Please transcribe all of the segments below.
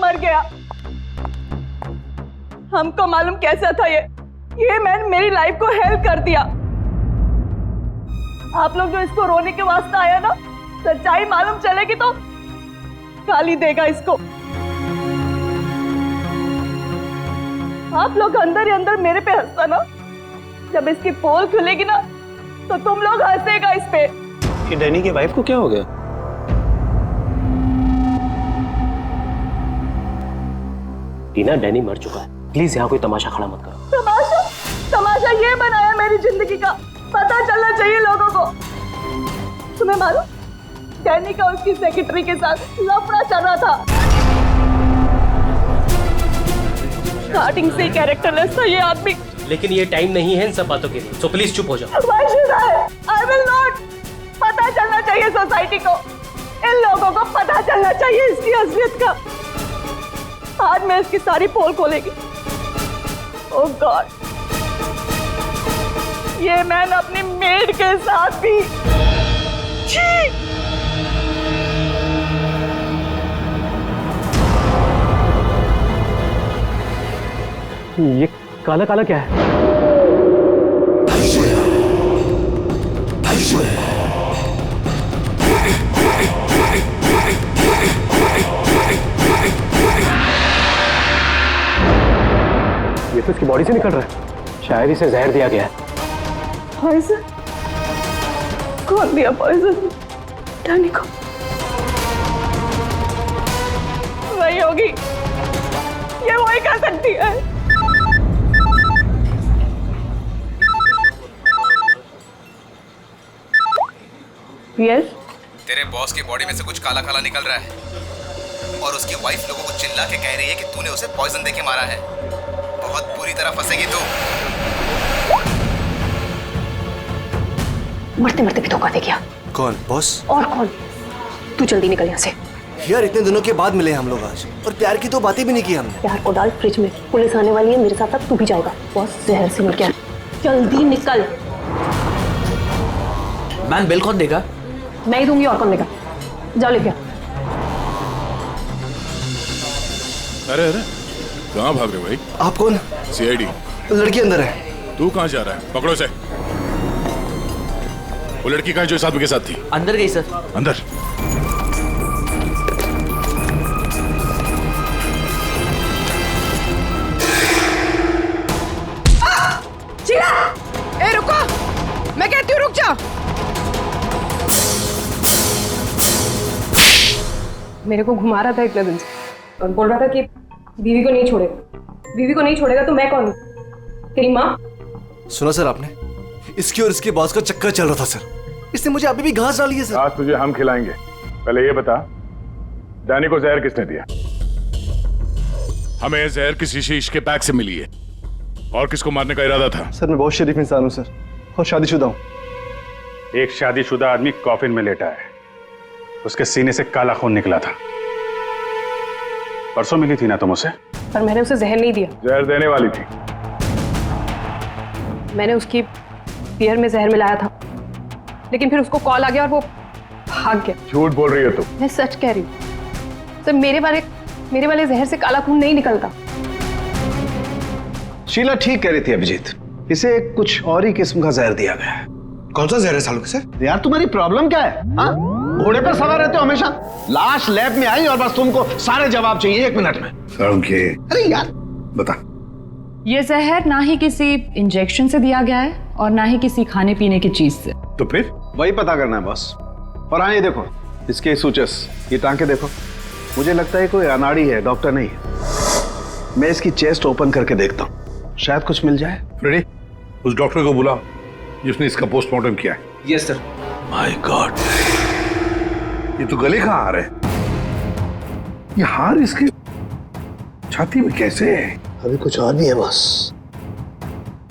मर गया। हमको मालूम कैसा था ये मैन मेरी लाइफ को हेल्प कर दिया। आप लोग जो इसको रोने के वास्ते आया ना, सच्चाई मालूम चलेगी तो गाली देगा इसको। आप लोग अंदर ही अंदर मेरे पे हंसता ना, जब इसकी पोल खुलेगी ना तो तुम लोग हंसेगा इस पे। ये डैनी की वाइफ को क्या हो गया? टीना, डैनी मर चुका है, प्लीज यहाँ कोई तमाशा खड़ा मत करो। तमाशा ये बनाया मेरी जिंदगी का, पता चलना चाहिए लोगों को। तुम्हें मालूम, डैनी का उसकी सेक्रेटरी के साथ लफड़ा चल रहा था। स्टार्टिंग से कैरेक्टरलेस था ये आदमी। लेकिन ये टाइम नहीं है इन सब बातों के लिए, सो प्लीज चुप हो जाओ। Why should I? I will not. पता चलना चाहिए सोसाइटी को, इन लोगों को पता चलना चाहिए इसकी असलियत का। आज मैं इसकी सारी पोल खोलेगी। ओह गॉड, ये मैन अपनी मेड के साथ भी। ये काला काला क्या है? ये तो इसकी बॉडी से निकल रहा है, शायद इसे जहर दिया गया है। पॉइजन? कौन दिया पॉइजन डैनी को? वही होगी, ये वही कर सकती है। यस? तेरे बॉस की बॉडी में से कुछ काला काला निकल रहा है और उसकी वाइफ लोगों को चिल्ला के कह रही है कि तूने उसे पॉइजन देके मारा है। बहुत बुरी तरह फंसेगी तू। मरते मरते भी धोखा दे गया। कौन? बॉस? और कौन? तू जल्दी निकल यहाँ से। यार इतने दिनों के बाद मिले हम लोग आज, और प्यार की तो बातें भी नहीं की हमने। प्यार को डाल फ्रिज में, पुलिस आने वाली है, मेरे साथ साथ तू भी जाएगा। बॉस जहर से मर गया, जल्दी निकल। मैम बिल कौन देगा? मैं ही दूंगी, और कौन देगा? जाओ लेके। अरे अरे, कहाँ भाग रहे भाई? आप कौन? सीआईडी। लड़की अंदर है। तू कहाँ जा रहा है? पकड़ो इसे। वो लड़की कहाँ जो इस आदमी के साथ थी? अंदर गई सर। अंदर? शीला! ए रुको, मैं कहती हूँ रुक जाओ। मेरे को घुमा रहा था इतने दिन से और बोल रहा था कि बीवी को नहीं छोड़ेगा। बीवी को नहीं छोड़ेगा तो मैं कौन हूँ? तेरी माँ? सुना सर आपने? इसकी और इसके बॉस का चक्कर चल रहा था सर। इसने मुझे अभी भी घास डाली है सर। आज तुझे हम खिलाएंगे। पहले ये बता, डैनी को जहर किसने दिया? हमें जहर किसी शीश के पैक से मिली है, और किसको मारने का इरादा था? सर मैं बहुत शरीफ इंसान हूँ सर, और शादीशुदा हूँ। एक शादीशुदा आदमी कॉफिन में लेटा है, उसके सीने से काला खून निकला था। परसों मिली थी ना तुम उसे? पर मैंने उसे जहर नहीं दिया। जहर देने वाली थी। मैंने उसकी बियर में जहर मिलाया था, लेकिन फिर उसको कॉल आ गया और वो भाग गया। झूठ बोल रही है तू। मैं सच कह रही हूँ सर, मेरे वाले जहर से काला खून नहीं निकलता। शीला ठीक कह रही थी अभिजीत, इसे कुछ और ही किस्म का जहर दिया गया है। कौन सा जहर है सालू सर? यार तुम्हारी प्रॉब्लम क्या है? हाँ, घोड़े पर सवार रहते हो हमेशा। लाश लैब में आई और बस तुमको सारे जवाब चाहिए 1 मिनट में। अरे यार बता। ये जहर ना ही किसी इंजेक्शन से दिया गया है और ना ही किसी खाने पीने की चीज से। तो फिर वही पता करना है बॉस। और हाँ, ये देखो इसके सूचस, ये टांके देखो। मुझे लगता है कोई अनाड़ी है, डॉक्टर नहीं है। मैं इसकी चेस्ट ओपन करके देखता हूँ, शायद कुछ मिल जाए। रेडी? उस डॉक्टर को बुलाओ जिसने इसका पोस्टमार्टम किया है। Yes sir. माय गॉड, ये तो गले का हार है। ये हार इसकी छाती में कैसे है? अभी कुछ और भी है बॉस,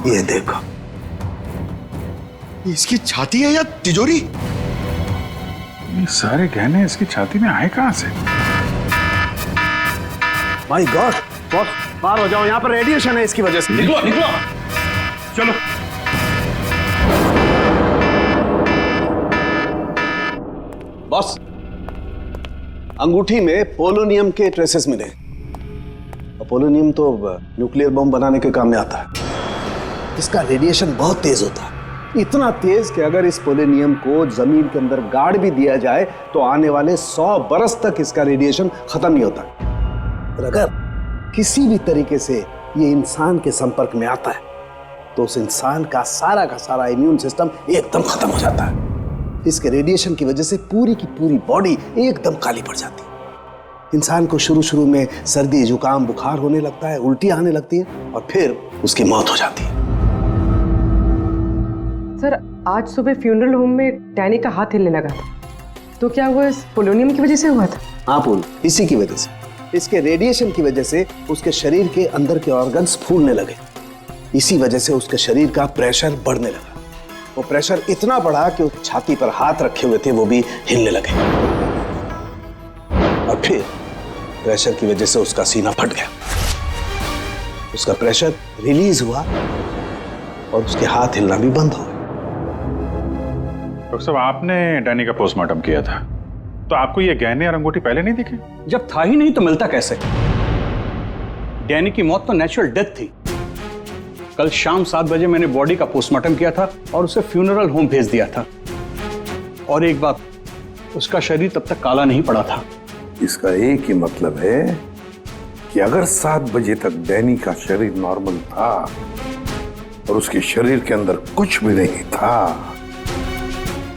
ये देखो। इसकी छाती है या तिजोरी? ये सारे गहने इसकी छाती में आए कहां से? माय गॉड बॉस, पार हो जाओ, यहाँ पर रेडिएशन है इसकी वजह से। निकलो निकलो, चलो। बॉस, अंगूठी में पोलोनियम के ट्रेसेस मिले। पोलोनियम तो न्यूक्लियर बम बनाने के काम में आता है। इसका रेडिएशन बहुत तेज होता है, इतना तेज कि अगर इस पोलोनियम को जमीन के अंदर गाड़ भी दिया जाए तो आने वाले 100 बरस तक इसका रेडिएशन खत्म नहीं होता। और अगर किसी भी तरीके से ये इंसान के संपर्क में आता है तो उस इंसान का सारा इम्यून सिस्टम एकदम खत्म हो जाता है। इसके रेडिएशन की वजह से पूरी की पूरी बॉडी एकदम काली पड़ जाती है। इंसान को शुरू में सर्दी, जुकाम, बुखार होने लगता है, उल्टी आने लगती है और फिर उसकी मौत हो जाती है। सर, आज सुबह फ्यूनरल होम में डैनी का हाथ हिलने लगा था, तो क्या वो इस पोलोनियम की वजह से हुआ था? हाँ पूल, इसी की वजह से, इसके रेडिएशन की वजह से उसके शरीर के अंदर के ऑर्गन्स फूलने लगे। इसी वजह से उसके शरीर का प्रेशर बढ़ने लगा। वो प्रेशर इतना बढ़ा कि उस छाती पर हाथ रखे हुए थे वो भी हिलने लगे और फिर प्रेशर की वजह से उसका सीना फट गया। उसका प्रेशर रिलीज हुआ और उसके हाथ हिलना भी बंद हो गए। डॉक्टर साहब, आपने डैनी का पोस्टमार्टम किया था, तो आपको ये गहने और अंगूठी पहले नहीं दिखे? जब था ही नहीं तो मिलता कैसे? डैनी की मौत तो नेचुरल डेथ थी। कल शाम 7 बजे मैंने बॉडी का पोस्टमार्टम किया था और उसे फ्यूनरल होम भेज दिया था। और एक बात, उसका शरीर तब तक काला नहीं पड़ा था। इसका एक ही मतलब है कि अगर 7 बजे तक डैनी का शरीर नॉर्मल था और उसके शरीर के अंदर कुछ भी नहीं था,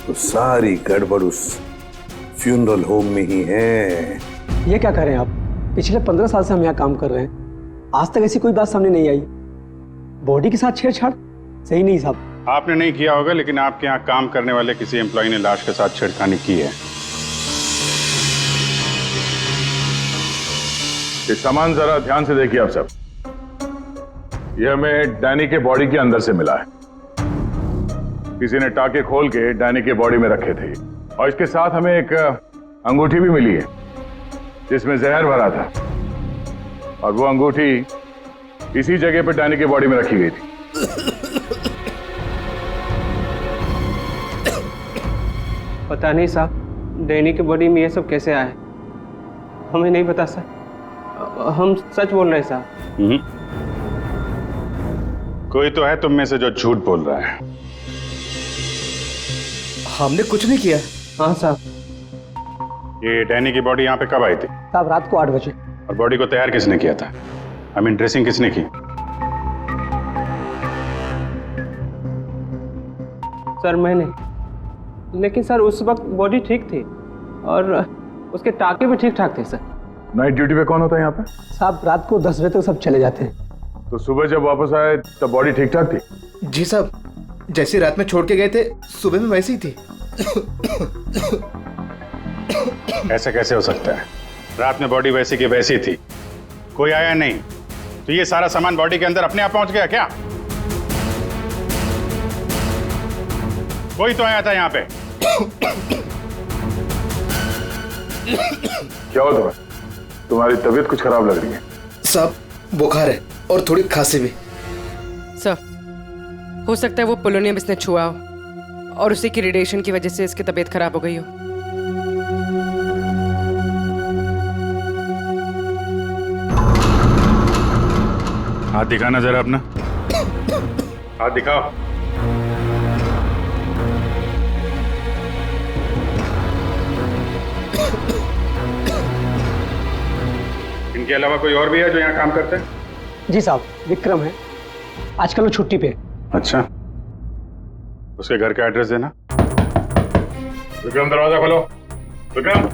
तो सारी गड़बड़ उस फ्यूनरल होम में ही है। ये क्या कह रहे हैं आप? पिछले 15 साल से हम यहाँ काम कर रहे हैं, आज तक ऐसी कोई बात सामने नहीं आई। बॉडी के साथ छेड़छाड़ सही नहीं साहब। आपने नहीं किया होगा, लेकिन आपके यहाँ काम करने वाले किसी एम्प्लॉय ने लाश के साथ छेड़खानी की है। ये सामान जरा ध्यान से देखिए आप सब। ये हमें डैनी के बॉडी के अंदर से मिला है। किसी ने टाके खोल के डैनी के बॉडी में रखे थे और इसके साथ हमें एक अंगूठी भी मिली है जिसमें जहर भरा था, और वो अंगूठी इसी जगह पे डैनी के बॉडी में रखी गई थी। पता नहीं साहब, डैनी की बॉडी में ये सब कैसे आया, हमें नहीं पता सर। हम सच बोल रहे हैं साहब। कोई तो है तुम में से जो झूठ बोल रहा है। हमने कुछ नहीं किया। हाँ साहब। ये डैनी की बॉडी यहाँ पे कब आई थी? साहब, रात को 8 बजे। और बॉडी को तैयार किसने किया था? आई मीन ड्रेसिंग किसने की? सर मैंने, लेकिन सर उस वक्त बॉडी ठीक थी और उसके टाके भी ठीक ठाक थे सर। नाइट ड्यूटी पे कौन होता है यहाँ पे? साहब, रात को 10 बजे तक सब चले जाते हैं। तो सुबह जब वापस आए तब बॉडी ठीक ठाक थी? जी साहब, जैसे रात में छोड़ के गए थे सुबह में वैसी ही थी। ऐसे कैसे हो सकता है? रात में बॉडी वैसी की वैसी थी, कोई आया नहीं, तो ये सारा सामान बॉडी के अंदर अपने आप पहुंच गया क्या? कोई तो आया था यहाँ पे। क्या हो तुम्हें? तुम्हारी तबीयत कुछ खराब लग रही है। साहब, बुखार है और थोड़ी खांसी भी। सर, हो सकता है वो पोलोनियम इसने छुआ हो और उसी की रेडिएशन की वजह से इसकी तबीयत खराब हो गई हो। हाथ दिखाना जरा अपना, हाथ दिखाओ। इनके अलावा कोई और भी है जो यहाँ काम करते हैं? जी साहब, विक्रम है, आजकल वो छुट्टी पे। अच्छा, उसके घर का एड्रेस देना। विक्रम, दरवाजा खोलो। विक्रम,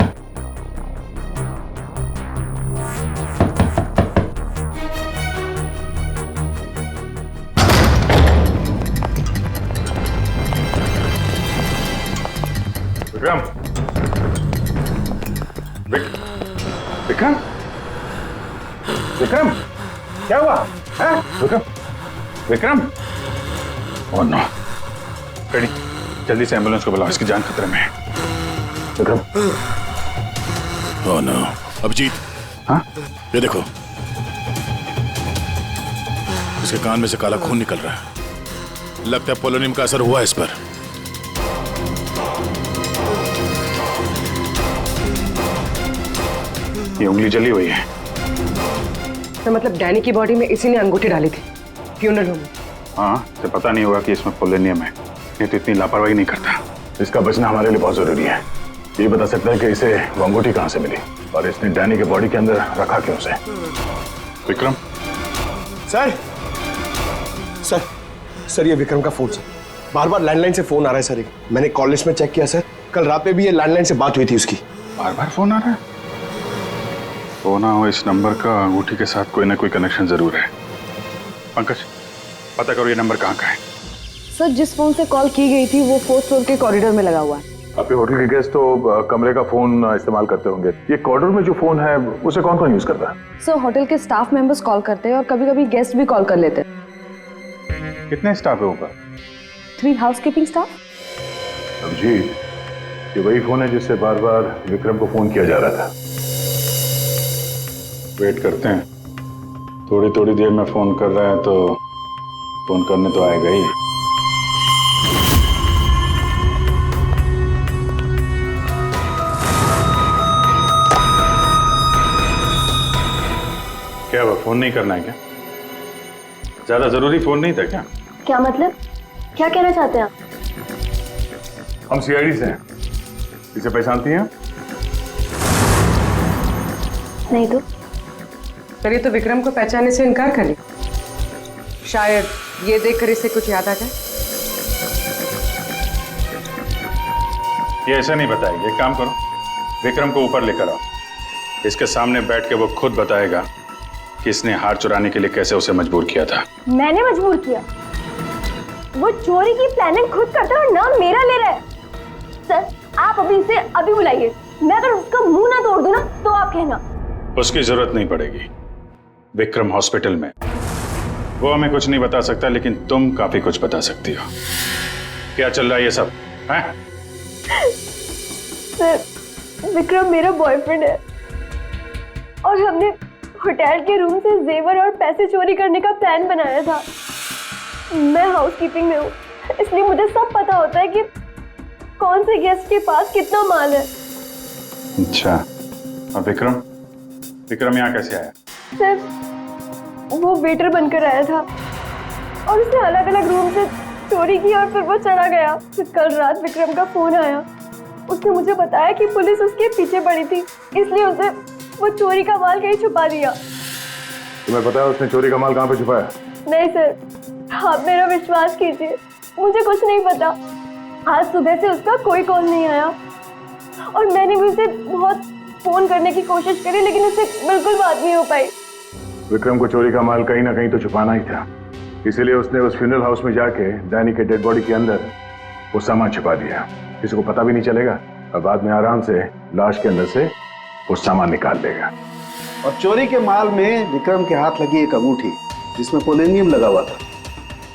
विक्रम, विक्रम, विक्रम, क्या हुआ है? Vikram, Vikram, oh no, ready, जल्दी से एम्बुलेंस को बुलाओ, इसकी जान खतरे में है। विक्रम, ओह नो, अभिजीत, हाँ, ये देखो, इसके कान में से काला खून निकल रहा है, लगता है पोलोनियम का असर हुआ इस पर। ये उंगली जली हुई है, तो मतलब डैनी की बॉडी में इसी ने अंगूठी डाली थी फ्यूनरल होम में। हाँ, तो पता नहीं होगा कि इसमें पोलेनियम है, नहीं तो इतनी लापरवाही नहीं करता। इसका बचना हमारे लिए बहुत जरूरी है। ये बता सकता है कि इसे वो अंगूठी कहाँ से मिली और इसने डैनी के बॉडी के अंदर रखा क्यों उसे? विक्रम। सर सर सर ये विक्रम का फोन सर, बार बार लैंडलाइन से फोन आ रहा है सर। मैंने कॉल लिस्ट में चेक किया सर, कल रात में भी ये लैंडलाइन से बात हुई थी उसकी। बार बार फोन आ रहा है? हो ना हो, इस नंबर का अंगूठी के साथ कोई ना कोई कनेक्शन जरूर है। पंकज, पता करो ये नंबर कहाँ का है। सर जिस फोन से कॉल की गई थी वो 4th फ्लोर के कॉरिडोर में लगा हुआ है। आपके होटल के गेस्ट तो कमरे का फोन इस्तेमाल करते होंगे। ये कॉरिडोर में जो फोन है उसे कौन कौन यूज करता है? सर होटल के स्टाफ मेंबर्स कॉल करते हैं और कभी कभी गेस्ट भी कॉल कर लेते हैं। कितने स्टाफ है ऊपर? 3 हाउसकीपिंग स्टाफ। अभिजीत, ये वही फोन है जिससे बार बार विक्रम को फोन किया जा रहा था। वेट करते हैं, थोड़ी थोड़ी देर में फोन कर रहा है तो फोन करने तो आएगा ही। क्या वो फोन नहीं करना है क्या? ज्यादा जरूरी फोन नहीं था क्या? क्या मतलब? क्या कहना चाहते हैं आप? हम सीआईडी से हैं। इसे पहचानती हैं? नहीं तो। सर ये तो विक्रम को पहचानने से इनकार कर लिया। शायद ये देखकर इसे कुछ याद आ जाए। ये ऐसा नहीं बताएगी। एक काम करो, विक्रम को ऊपर लेकर आओ। इसके सामने बैठ के वो खुद बताएगा कि इसने हार चुराने के लिए कैसे उसे मजबूर किया था। मैंने मजबूर किया? वो चोरी की प्लानिंग खुद करता है और नाम मेरा ले रहा है। सर आप अभी इसे अभी बुलाइए। मैं अगर उसका मुंह ना तोड़ दूं ना तो आप कहना। उसकी जरूरत नहीं पड़ेगी। विक्रम हॉस्पिटल में, वो हमें कुछ नहीं बता सकता, लेकिन तुम काफी कुछ बता सकती हो। क्या चल रहा है ये सब है? सर विक्रम मेरा बॉयफ्रेंड है और हमने होटल के रूम से जेवर और पैसे चोरी करने का प्लान बनाया था। मैं हाउसकीपिंग में हूँ, इसलिए मुझे सब पता होता है कि कौन से गेस्ट के पास कितना माल है। अच्छा, और विक्रम यहाँ कैसे आया? सर वो वेटर बनकर आया था और उसने अलग अलग रूम से चोरी की और फिर वो चला गया। फिर कल रात विक्रम का फोन आया। उसने मुझे बताया कि पुलिस उसके पीछे पड़ी थी, इसलिए उसे वो चोरी का माल कहीं छुपा दिया। तुम्हें पता है उसने चोरी का माल कहाँ पे छुपाया? नहीं सर, आप मेरा विश्वास कीजिए, मुझे कुछ नहीं पता। आज सुबह से उसका कोई कॉल नहीं आया और मैंने भी उसे बहुत फोन करने की कोशिश करी, लेकिन उससे बिल्कुल बात नहीं हो पाई। विक्रम को चोरी का माल कहीं ना कहीं तो छुपाना ही था, इसीलिए उसने उस फ्यूनरल हाउस में जाके डैनी के डेड बॉडी के अंदर वो सामान छुपा दिया। किसी को पता भी नहीं चलेगा और बाद में आराम से लाश के अंदर से वो सामान निकाल लेगा। और चोरी के माल में विक्रम के हाथ लगी एक अंगूठी जिसमें पोलेनियम लगा हुआ था,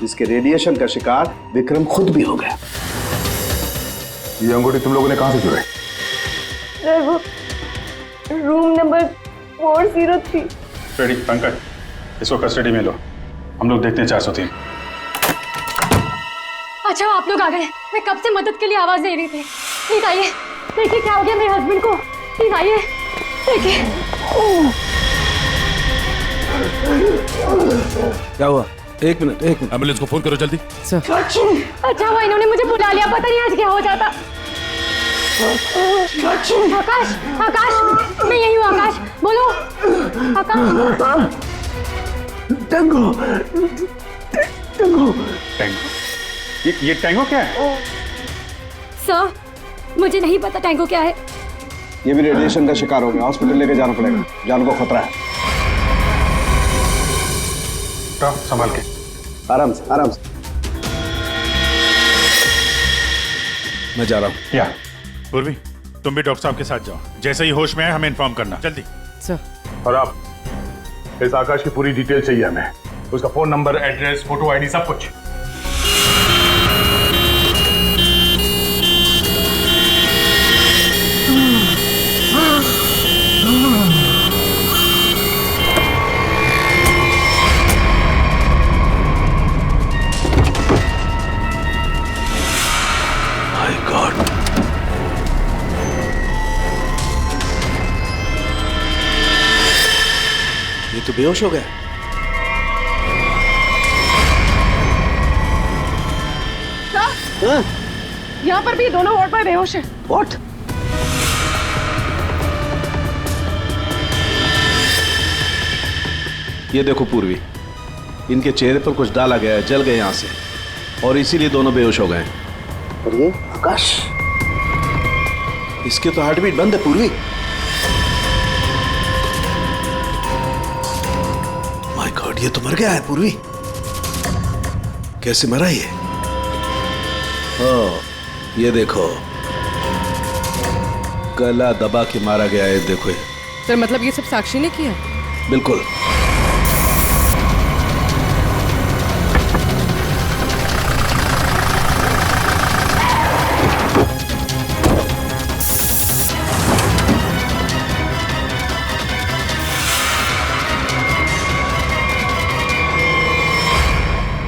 जिसके रेडिएशन का शिकार विक्रम खुद भी हो गया। ये अंगूठी तुम लोगों ने कहां से चुराई? सर वो रूम नंबर 403। रेडी पंकज, इसको कस्टडी में लो, हम लोग देखते हैं 403। अच्छा आप लोग आ गए, मैं कब से मदद के लिए आवाज दे रही थी। प्लीज आइए, देखिए क्या हो गया मेरे हस्बैंड को। प्लीज आइए, देखिए। क्या हुआ? एक मिनट एम्बुलेंस को फोन करो जल्दी। अच्छा हुआ इन्होंने मुझे बुला लिया, पता नहीं आज क्या हो जाता। आकाश, आकाश, मैं यही हूँ। आकाश बोलो। आकाश। Tango, tango, tango. ये टैंगो क्या है? सर मुझे नहीं पता टैंगो क्या है। ये भी रेडिएशन का शिकार हो गया, हॉस्पिटल लेके जाना पड़ेगा, जान को खतरा है। तो संभाल के, आराम से आराम से। मैं जा रहा हूँ। क्या पूर्वी, तुम भी डॉक्टर साहब के साथ जाओ, जैसे ही होश में आए हमें इन्फॉर्म करना जल्दी। सर। और आप इस आकाश की पूरी डिटेल चाहिए हमें, उसका phone number, address, photo, ID, सब कुछ। ये तो बेहोश हो गया। यहाँ पर भी दोनों वार्ड में बेहोश है। व्हाट? ये देखो पूर्वी, इनके चेहरे पर कुछ डाला गया है, जल गए यहां से, और इसीलिए दोनों बेहोश हो गए। और ये आकाश, इसके तो हार्ट बीट बंद है पूर्वी। माय गॉड, ये तो मर गया है पूर्वी। कैसे मरा ये? ये देखो, गला दबा के मारा गया है, देखो। सर मतलब ये सब साक्षी ने किया? बिल्कुल।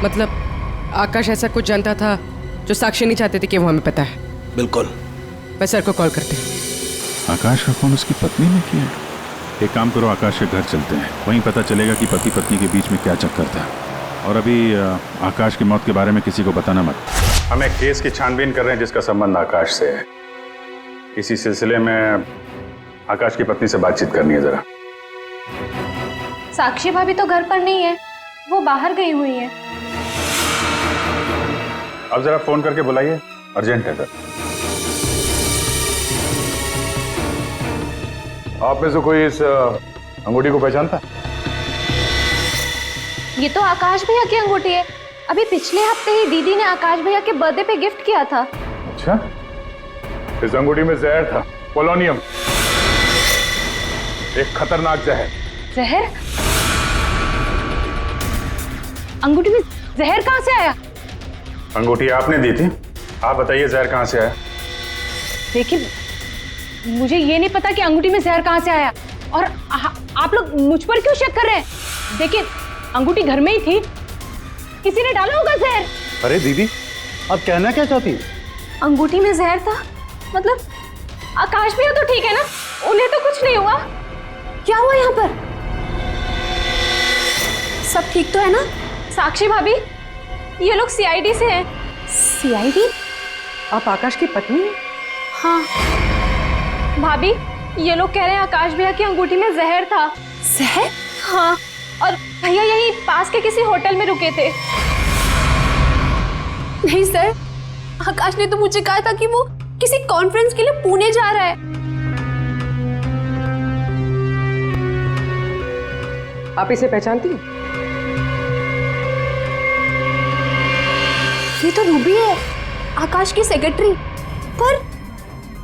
मतलब आकाश ऐसा कुछ जानता था जो साक्षी नहीं चाहते थे कि वो हमें पता है? बिल्कुल। मैं सर को कॉल करती हूँ। आकाश का फोन उसकी पत्नी ने किया। एक काम करो, आकाश के घर चलते हैं, वहीं पता चलेगा कि पति पत्नी के बीच में क्या चक्कर था। और अभी आकाश की मौत के बारे में किसी को बताना मत। हम एक केस की छानबीन कर रहे हैं जिसका संबंध आकाश से है। इसी सिलसिले में आकाश की पत्नी से बातचीत करनी है जरा। साक्षी भाभी तो घर पर नहीं है, वो बाहर गई हुई है। अब जरा फोन करके बुलाइए, अर्जेंट है सर। आप में से कोई इस अंगूठी को पहचानता? ये तो आकाश भैया की अंगूठी है। अभी पिछले हफ्ते ही दीदी ने आकाश भैया के बर्थडे पे गिफ्ट किया था। अच्छा, इस अंगूठी में जहर था, पोलोनियम, एक खतरनाक जहर। जहर? अंगूठी में जहर कहाँ से आया? अंगूठी आपने दी थी, आप बताइए जहर कहाँ से आया? देखिए, मुझे ये नहीं पता कि अंगूठी में जहर कहाँ से आया, और आप लोग मुझ पर क्यों शक कर रहे हैं? देखिए, अंगूठी घर में ही थी, किसी ने डाला होगा जहर। अरे दीदी, आप कहना क्या चाहती? अंगूठी में जहर था मतलब आकाश भैया तो ठीक है ना, उन्हें तो कुछ नहीं हुआ? क्या हुआ यहाँ पर? सब ठीक तो है ना? साक्षी भाभी, ये लोग सीआईडी से हैं। सीआईडी? आप आकाश की पत्नी हैं? हाँ भाभी, ये लोग कह रहे हैं आकाश भैया की अंगूठी में जहर था। जहर? हाँ, और भैया यही पास के किसी होटल में रुके थे। नहीं सर, आकाश ने तो मुझे कहा था कि वो किसी कॉन्फ्रेंस के लिए पुणे जा रहा है। आप इसे पहचानती हैं? ये तो रूबी है, आकाश की सेक्रेटरी। पर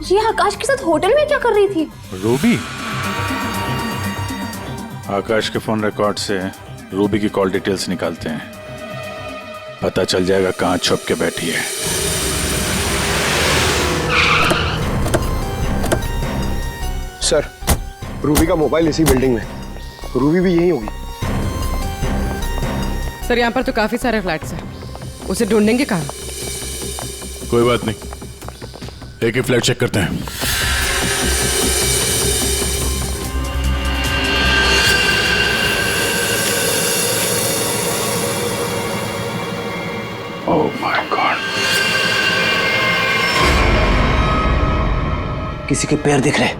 ये आकाश के साथ होटल में क्या कर रही थी? रूबी? आकाश के फोन रिकॉर्ड से रूबी की कॉल डिटेल्स निकालते हैं, पता चल जाएगा कहां छुप के बैठी है। सर, रूबी का मोबाइल इसी बिल्डिंग में, रूबी भी यही होगी। सर, यहाँ पर तो काफी सारे फ्लैट्स हैं, उसे ढूंढेंगे कहाँ? कोई बात नहीं, एक ही फ्लैट चेक करते हैं। ओह माय गॉड, किसी के पैर दिख रहे।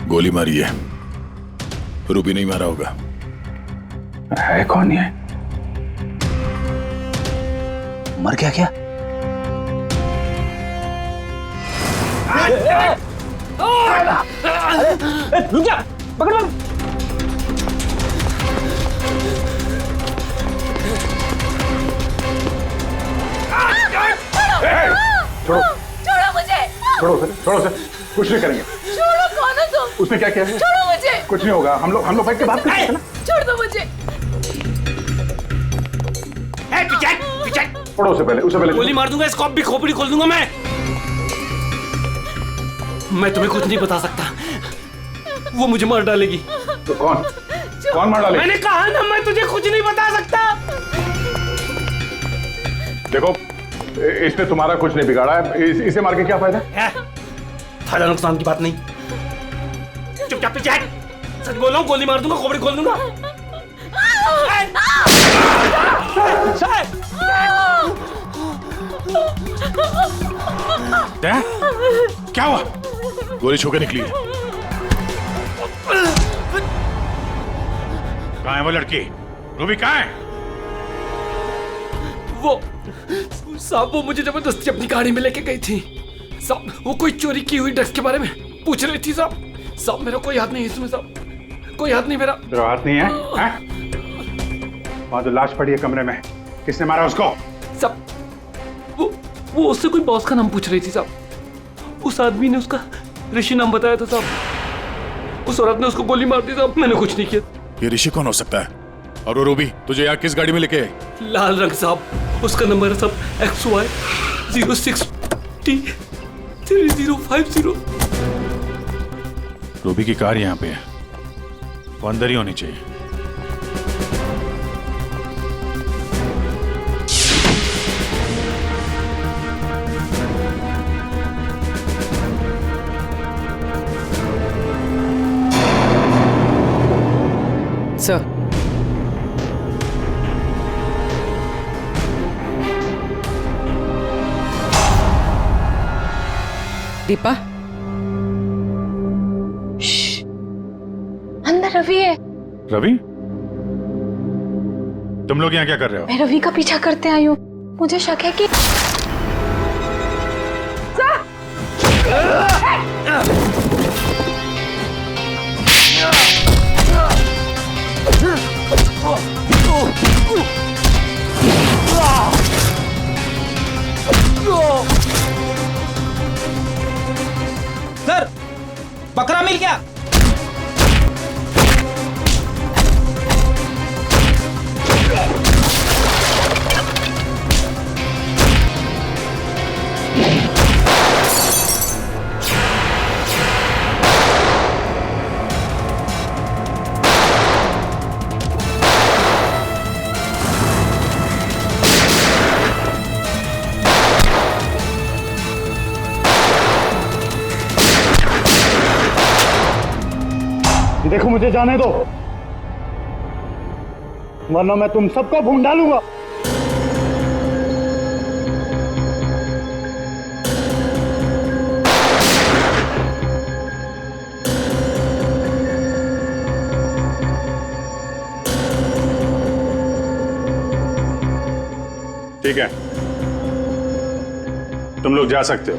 गोली मारी है, रूबी नहीं मारा होगा। है कौन ये? मर गया क्या? रुक जा, पकड़ पकड़। छोड़ो, छोड़ो मुझे, छोड़ो सर, छोड़ो सर, कुछ नहीं करेंगे। छोड़ो, कौन हो तुम? उसने क्या किया है? छोड़ो मुझे, कुछ नहीं होगा, हम लोग बैठ के बात करते हैं ना। छोड़ दो मुझे। छोड़ो उसे पहले गोली मार दूंगा, स्कॉप भी खोपड़ी खोल दूंगा मैं तुम्हें कुछ नहीं बता सकता, वो मुझे मार डालेगी। तो कौन मार डालेगा? मैंने कहा ना, मैं तुझे कुछ नहीं बता सकता। देखो, इसने तुम्हारा कुछ नहीं बिगाड़ा है, इसे मार के क्या फायदा? फायदा नुकसान की बात नहीं, चुपचाप पीछे हट। सच बोल रहा हूँ, गोली मार दूंगा, खोपड़ी खोल दूंगा। क्या हुआ? गोली छू के निकली है। कहाँ है वो लड़की? रूबी कहाँ है? वो साहब, वो मुझे जबरदस्ती अपनी गाड़ी में लेके गई थी साहब। वो कोई चोरी की हुई ड्रग्स के बारे में पूछ रही थी साहब। साहब मेरा कोई हाथ नहीं है इसमें साहब, कोई हाथ नहीं मेरा। तेरा हाथ नहीं है? वहां तो लाश पड़ी है कमरे में, किसने मारा उसको? साहब वो उससे कोई बॉस का नाम पूछ रही थी साहब। उस आदमी ने उसका ऋषि नाम बताया था साहब। उस औरत ने उसको गोली मार दी साहब, मैंने कुछ नहीं किया। ये ऋषि कौन हो सकता है? और वो रूबी तुझे यहाँ किस गाड़ी में लेके आई? लाल रंग साहब, उसका नंबर है साहब XY 06T3050। रूबी की कार यहाँ पे है, वो अंदर ही होनी चाहिए। सर, दीपा, अंदर रवि है। रवि? तुम लोग यहाँ क्या कर रहे हो? मैं रवि का पीछा करते आई हूँ। मुझे शक है कि सर, बकरा मिल गया। देखो, मुझे जाने दो, वरना मैं तुम सबको भून डालूंगा। ठीक है, तुम लोग जा सकते हो।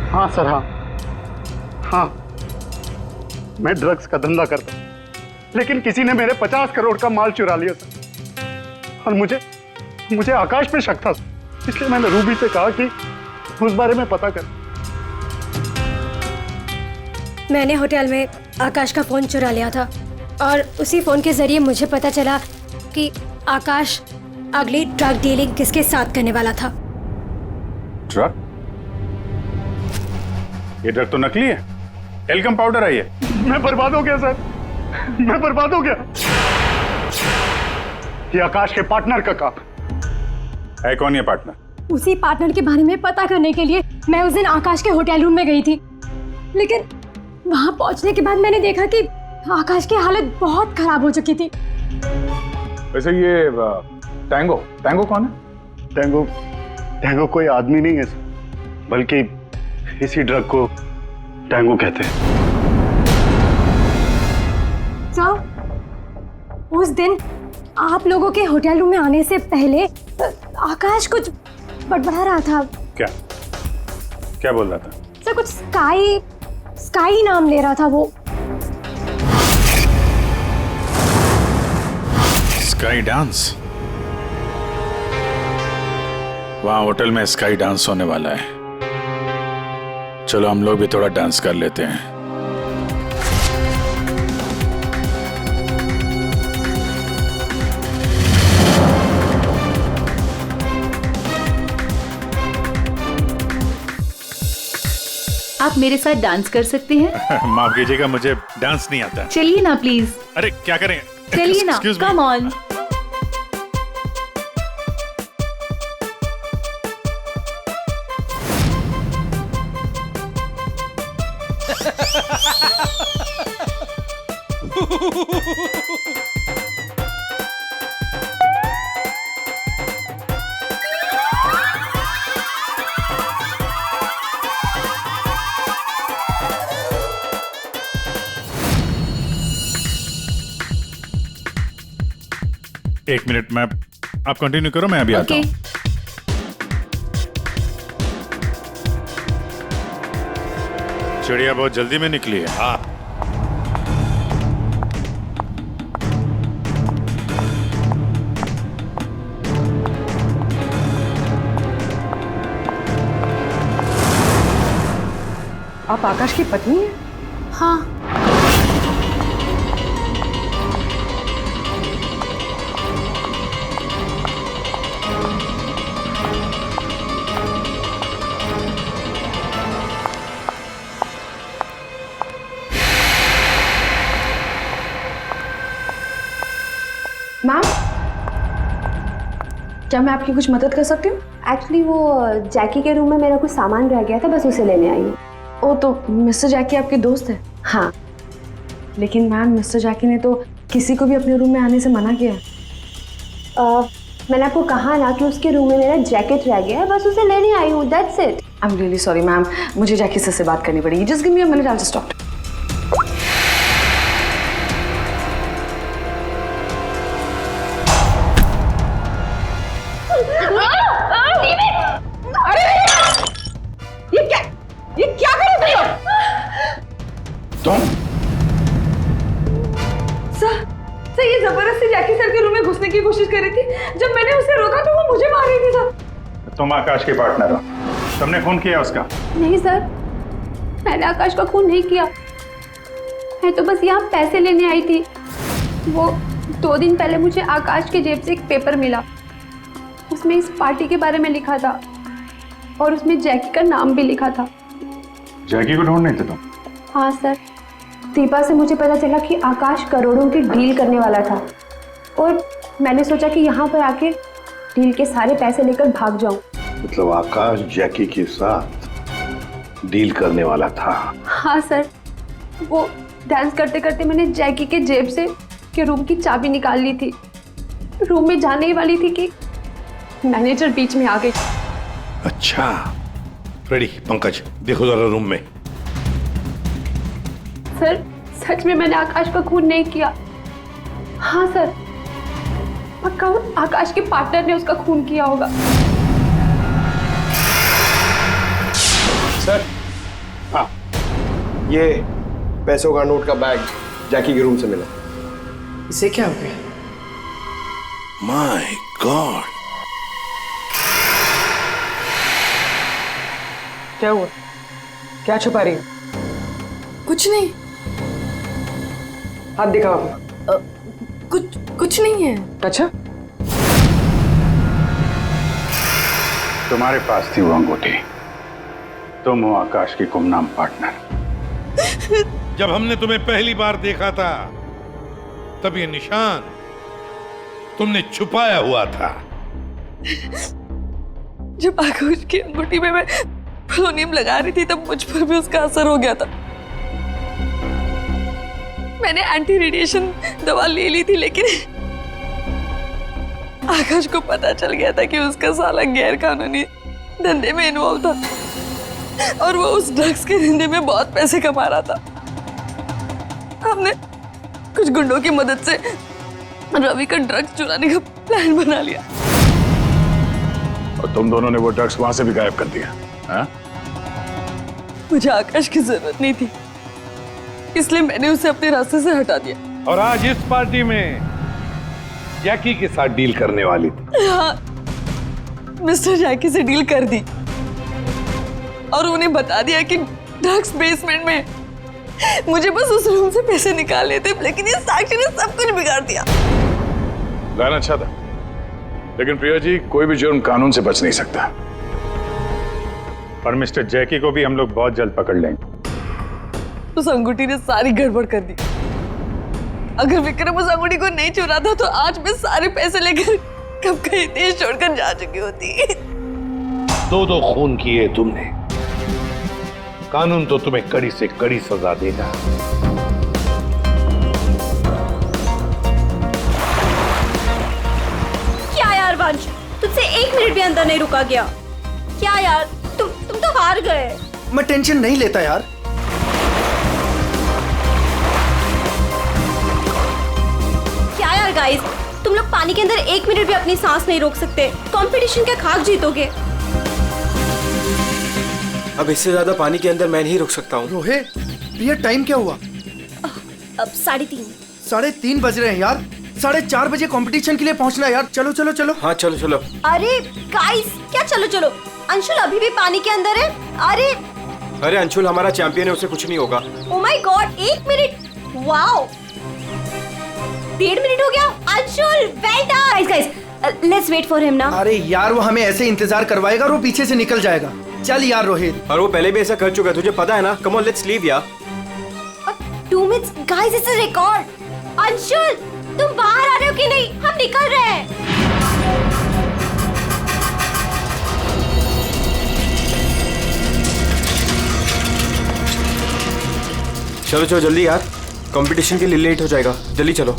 हाँ सर, हाँ, मैं ड्रग्स का धंधा करता हूँ, लेकिन किसी ने मेरे 50 करोड़ का माल चुरा लिया सर। और मुझे आकाश पे शक था, इसलिए मैंने रूबी से कहा कि उस बारे में पता कर। मैंने होटल में आकाश का फोन चुरा लिया था और उसी फोन के जरिए मुझे पता चला कि आकाश अगली ड्रग डीलिंग किसके साथ करने वाला था। ड्रग? ये ड्रग तो नकली है, एल्कम पाउडर है ये। मैं बर्बाद हो गया सर, मैं बर्बाद हो गया। ये आकाश के पार्टनर का काम है। कौन ये पार्टनर? उसी पार्टनर के बारे में पता करने के लिए मैं उस दिन आकाश के होटल रूम में गई थी, लेकिन वहां पहुंचने के बाद मैंने देखा कि आकाश की हालत बहुत खराब हो चुकी थी। वैसे ये टैंगो कौन है? टैंगो कोई आदमी नहीं है सर, बल्कि इसी ड्रग को टैंगो कहते हैं। सर, उस दिन आप लोगों के होटल रूम में आने से पहले आकाश कुछ बड़बड़ा रहा था। क्या बोल रहा था? सर, कुछ स्काई नाम ले रहा था वो। Sky dance? वहां होटल में स्काई डांस होने वाला है। चलो हम लोग भी थोड़ा डांस कर लेते हैं। आप मेरे साथ डांस कर सकते हैं? माफ कीजिएगा, मुझे डांस नहीं आता। चलिए ना प्लीज। अरे क्या करें? चलिए ना, Excuse me. Come on. एक मिनट, मैं आप कंटिन्यू करो, मैं अभी आता हूँ। चिड़िया बहुत जल्दी में निकली है। हाँ, आप आकाश की पत्नी हैं? हाँ। मैम, क्या मैं आपकी कुछ मदद कर सकती हूँ? एक्चुअली वो जैकी के रूम में मेरा कुछ सामान रह गया था, बस उसे लेने आई हूँ। ओ, तो मिस्टर जैकी आपके दोस्त है? हाँ। लेकिन मैम, मिस्टर जैकी ने तो किसी को भी अपने रूम में आने से मना किया। मैंने आपको कहा ना कि उसके रूम में मेरा जैकेट रह गया है, बस उसे लेने आई हूँ, that's it. I am really sorry ma'am, मुझे जैकी से बात करनी पड़ेगी। Just give me a minute, I will just talk. ये क्या कर रहे हो तुम? सर, ये जबरदस्ती जैकी सर के रूम में घुसने की कोशिश कर रही थी। जब मैंने उसे रोका तो वो मुझे मार रही थी सर। तुम आकाश के पार्टनर हो, तुमने खून किया उसका? नहीं सर, मैंने आकाश का खून नहीं किया। मैं तो बस यहाँ पैसे लेने आई थी। वो 2 दिन पहले मुझे आकाश के जेब से एक पेपर मिला, उसमें इस पार्टी के बारे में लिखा था और उसमें जैकी का नाम भी लिखा था। जैकी को ढूंढ नहीं थे तुम? हाँ सर, दीपा से मुझे पता चला कि आकाश करोड़ों की डील करने वाला था और मैंने सोचा कि यहाँ पर आके डील के सारे पैसे लेकर भाग जाऊं। मतलब आकाश जैकी के साथ डील करने वाला था? हाँ सर, वो डांस करते करते मैंने जैकी के जेब से के रूम की चाबी निकाल ली थी। रूम में जाने ही वाली थी कि मैनेजर बीच में आ गई। अच्छा, रेडी पंकज, देखो जरा रूम में। सर, सच में मैंने आकाश का खून नहीं किया। हाँ सर, पक्का वो आकाश के पार्टनर ने उसका खून किया होगा। सर, हाँ, ये पैसों का नोट का बैग जैकी के रूम से मिला। इसे क्या हो गया? माय गॉड, क्या हुआ? क्या छुपा रही हो? कुछ नहीं। हाथ दिखाओ अपना। कुछ नहीं है। अच्छा, तुम्हारे पास थी वो अंगूठी, तुम हो आकाश की गुमनाम पार्टनर। जब हमने तुम्हें पहली बार देखा था तब ये निशान तुमने छुपाया हुआ था। जब आकाश की अंगूठी में मैं प्रोनियम लगा रही थी तब मुझ पर भी उसका असर हो गया था। मैंने एंटी रेडिएशन दवा ले ली थी, लेकिन आकाश को पता चल गया था कि उसका साला गैर कानूनी धंधे में इन्वॉल्व था और वो उस ड्रग्स के धंधे में बहुत पैसे कमा रहा था। हमने कुछ गुंडों की मदद से रवि का ड्रग्स चुराने का प्लान बना लिया। और तुम दोनों ने वो ड्रग्स वहां से भी गायब कर दिया? हाँ? मुझे आकाश की जरूरत नहीं थी, इसलिए मैंने उसे अपने रास्ते से हटा दिया। और आज इस पार्टी में जैकी के साथ डील करने वाली थी। हाँ, मिस्टर जैकी से डील कर दी और उन्हें बता दिया कि ड्रग्स बेसमेंट में। मुझे बस उस रूम से पैसे निकालने थे, लेकिन ये साक्षी ने सब कुछ बिगाड़ दिया। प्लान अच्छा था, लेकिन प्रिया जी, कोई भी जुर्म कानून से बच नहीं सकता। और मिस्टर जैकी को भी हम लोग बहुत जल्द पकड़ लेंगे। उस अंगूठी ने सारी गड़बड़ कर दी। अगर विक्रम उस अंगूठी को नहीं चुराता तो आज मैं सारे पैसे लेकर कब कहीं देश छोड़कर जा चुकी होती। दो खून किए तुमने, कानून तो तुम्हें कड़ी से कड़ी सजा देगा। क्या यार वंश, तुझसे 1 मिनट भी अंदर नहीं रुका गया। क्या यार, तुम तो हार गए। मैं टेंशन नहीं लेता यार। क्या यार गाइस, तुम लोग पानी के अंदर 1 मिनट भी अपनी सांस नहीं रोक सकते। कंपटीशन के खाक जीतोगे। अब इससे ज्यादा पानी के अंदर मैं नहीं रुक सकता हूँ। रोहित, ये टाइम क्या हुआ? अब 3:30। 3:30 बज रहे हैं यार। 4:30 बजे कंपटीशन के लिए पहुंचना यार। चलो चलो चलो। हाँ चलो चलो। अरे गाइस, क्या चलो चलो? अंशुल अभी भी पानी के अंदर है। अरे अंशुल हमारा चैंपियन है, उसे कुछ नहीं होगा। Oh my God, 1 minute. Wow, 1.5 minute हो गया। Anshul well done. Guys, let's wait for him ना। अरे यार, वो हमें ऐसे इंतजार करवाएगा और वो पीछे से निकल जाएगा। चल यार रोहित। और वो पहले भी ऐसा कर चुका है, तुझे पता है ना। कम ऑन, लेट्स लीव यार। 2 minutes guys, it's a record. Anshul, तुम बाहर आ रहे हो कि नहीं? हम निकल रहे हैं। चलो चलो जल्दी यार, कंपटीशन के लिए लेट हो जाएगा। जल्दी चलो।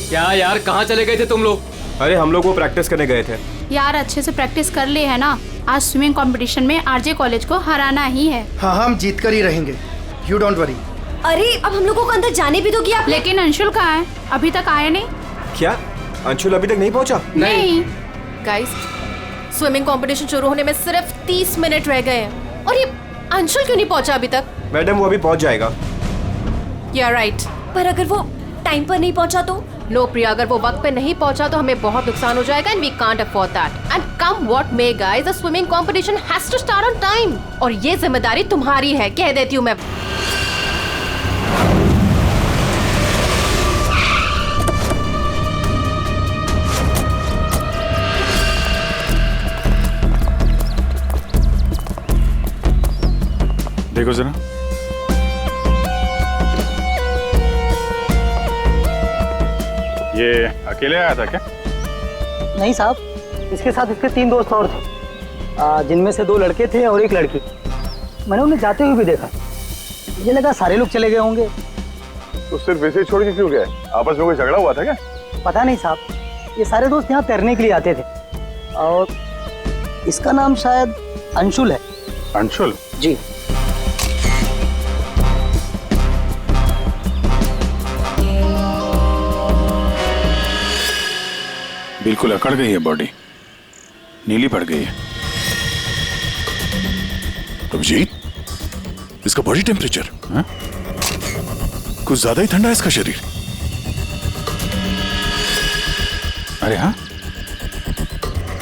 क्या यार, कहाँ चले गए थे तुम लोग? अरे हम लोग वो प्रैक्टिस करने गए थे यार। अच्छे से प्रैक्टिस कर ली है ना। आज स्विमिंग कंपटीशन में आरजे कॉलेज को हराना ही है। हाँ, हम जीत कर ही रहेंगे। You don't worry. अरे अब हम लोगों को अंदर जाने भी दोगी आप? लेकिन अंशुल कहाँ है? अभी तक आया नहीं। क्या अंशुल अभी तक नहीं पहुंचा? नहीं। गाइस, स्विमिंग कंपटीशन शुरू होने में सिर्फ 30 मिनट रह गए हैं और ये अंशुल क्यों नहीं पहुंचा अभी तक? मैडम वो अभी पहुंच जाएगा। You are right. पर अगर वो टाइम पर नहीं पहुंचा तो? नो प्रिया, अगर वो वक्त पे नहीं पहुंचा तो हमें बहुत नुकसान हो जाएगा and we can't afford that. And come what may guys, the swimming competition has to start on time और ये जिम्मेदारी तुम्हारी है, कह देती हूँ मैं। देखो जरा, ये अकेले आया था क्या? नहीं साहब, इसके साथ इसके 3 दोस्त और थे, जिनमें से 2 लड़के थे और 1 लड़की। मैंने उन्हें जाते हुए भी देखा। मुझे लगा सारे लोग चले गए होंगे। तो सिर्फ ऐसे ही छोड़ के क्यों गए? आपस में कोई झगड़ा हुआ था क्या? पता नहीं साहब, ये सारे दोस्त यहाँ तैरने के लिए आते थे और इसका नाम शायद अंशुल है। अंशुल? जी। बिल्कुल अकड़ गई है बॉडी, नीली पड़ गई है। अभिजीत, इसका बॉडी टेम्परेचर कुछ ज्यादा ही ठंडा है इसका शरीर। अरे हाँ,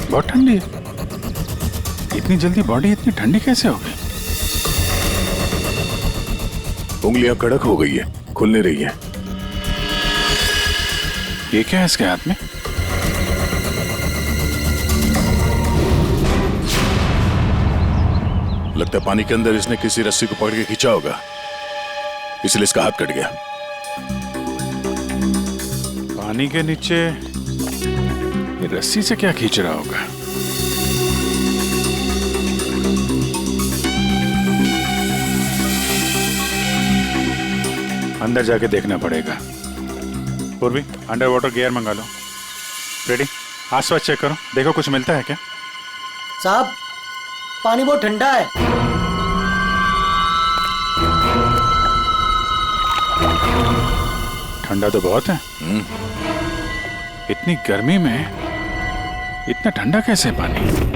बहुत ठंडी है। इतनी जल्दी बॉडी इतनी ठंडी कैसे हो गई? उंगलियां कड़क हो गई है, खुल नहीं रही है। ये क्या है इसके हाथ में? लगता है पानी के अंदर इसने किसी रस्सी को पकड़ के खींचा होगा, इसलिए इसका हाथ कट गया। पानी के नीचे ये रस्सी से क्या खींच रहा होगा? अंदर जाके देखना पड़ेगा। पूर्वी, अंडर वाटर गियर मंगा लो। रेडी? आसपास चेक करो, देखो कुछ मिलता है क्या? साहब, पानी बहुत ठंडा है। ठंडा तो बहुत है। इतनी गर्मी में इतना ठंडा कैसे पानी?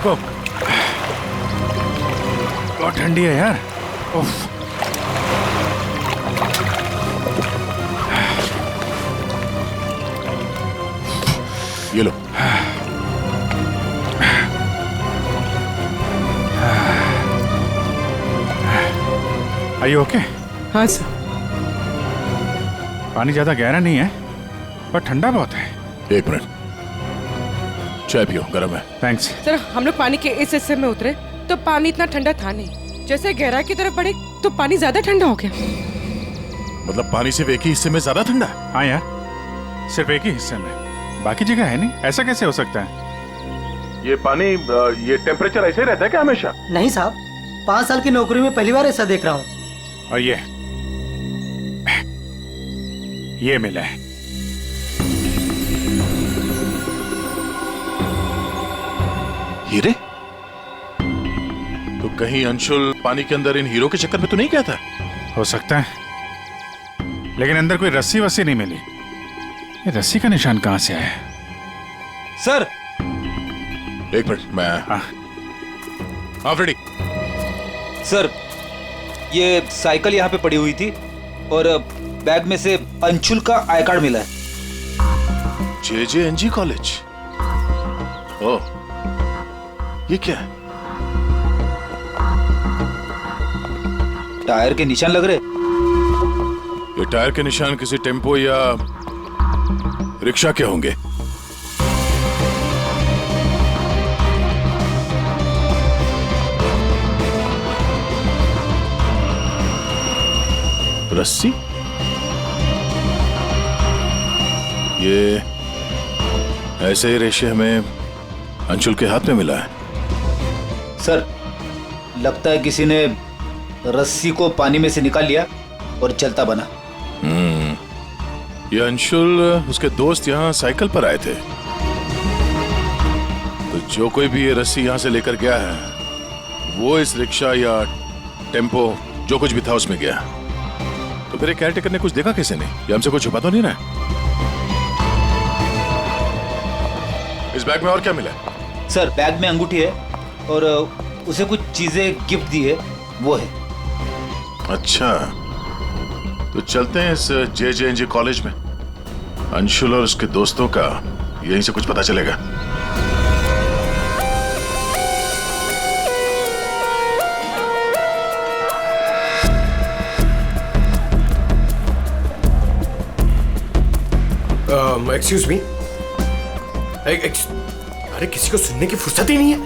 देखो बहुत ठंडी है यार। उफ। ये लो। Are you okay? हाँ सर। पानी ज्यादा गहरा नहीं है पर ठंडा बहुत है। एक मिनट, चाय पियो, गर्म है। थैंक्स। सर हम लोग पानी के इस हिस्से में उतरे तो पानी इतना ठंडा था नहीं, जैसे गहराई की तरफ बढ़े तो पानी ज्यादा ठंडा हो गया। मतलब पानी सिर्फ एक ही हिस्से में ज्यादा ठंडा? हाँ यार, सिर्फ एक ही हिस्से में, बाकी जगह है नहीं। ऐसा कैसे हो सकता है? ये पानी, ये टेम्परेचर ऐसे ही रहता है क्या हमेशा? नहीं साहब, 5 साल की नौकरी में पहली बार ऐसा देख रहा हूँ। और ये मिला है। हीरे? तो कहीं अंशुल पानी के अंदर इन हीरो के चक्कर में तो नहीं गया था? हो सकता है, लेकिन अंदर कोई रस्सी वस्सी नहीं मिली। ये रस्सी का निशान कहां से आया? सर एक मिनट, मैं हाँ फ्रेडी। सर ये साइकिल यहाँ पे पड़ी हुई थी और बैग में से अंशुल का आई कार्ड मिला है। JJNG college? ओह, ये क्या है? टायर के निशान लग रहे। ये टायर के निशान किसी टेम्पो या रिक्शा के होंगे। रस्सी? ये ऐसे ही रेशे हमें अंशुल के हाथ में मिला है। सर लगता है किसी ने रस्सी को पानी में से निकाल लिया और चलता बना। ये अंशुल, उसके दोस्त यहाँ साइकिल पर आए थे, तो जो कोई भी ये रस्सी यहाँ से लेकर गया है वो इस रिक्शा या टेम्पो जो कुछ भी था उसमें गया। तो फिर केयरटेकर ने कुछ देखा कैसे नहीं? ये हमसे कुछ छुपा तो नहीं रहा है? इस बैग में और क्या मिला? सर बैग में अंगूठी है और उसे कुछ चीजें गिफ्ट दी है, वो है। अच्छा, तो चलते हैं इस JJNG कॉलेज में। अंशुल और उसके दोस्तों का यहीं से कुछ पता चलेगा। Excuse me. अरे किसी को सुनने की फुर्सत ही नहीं है।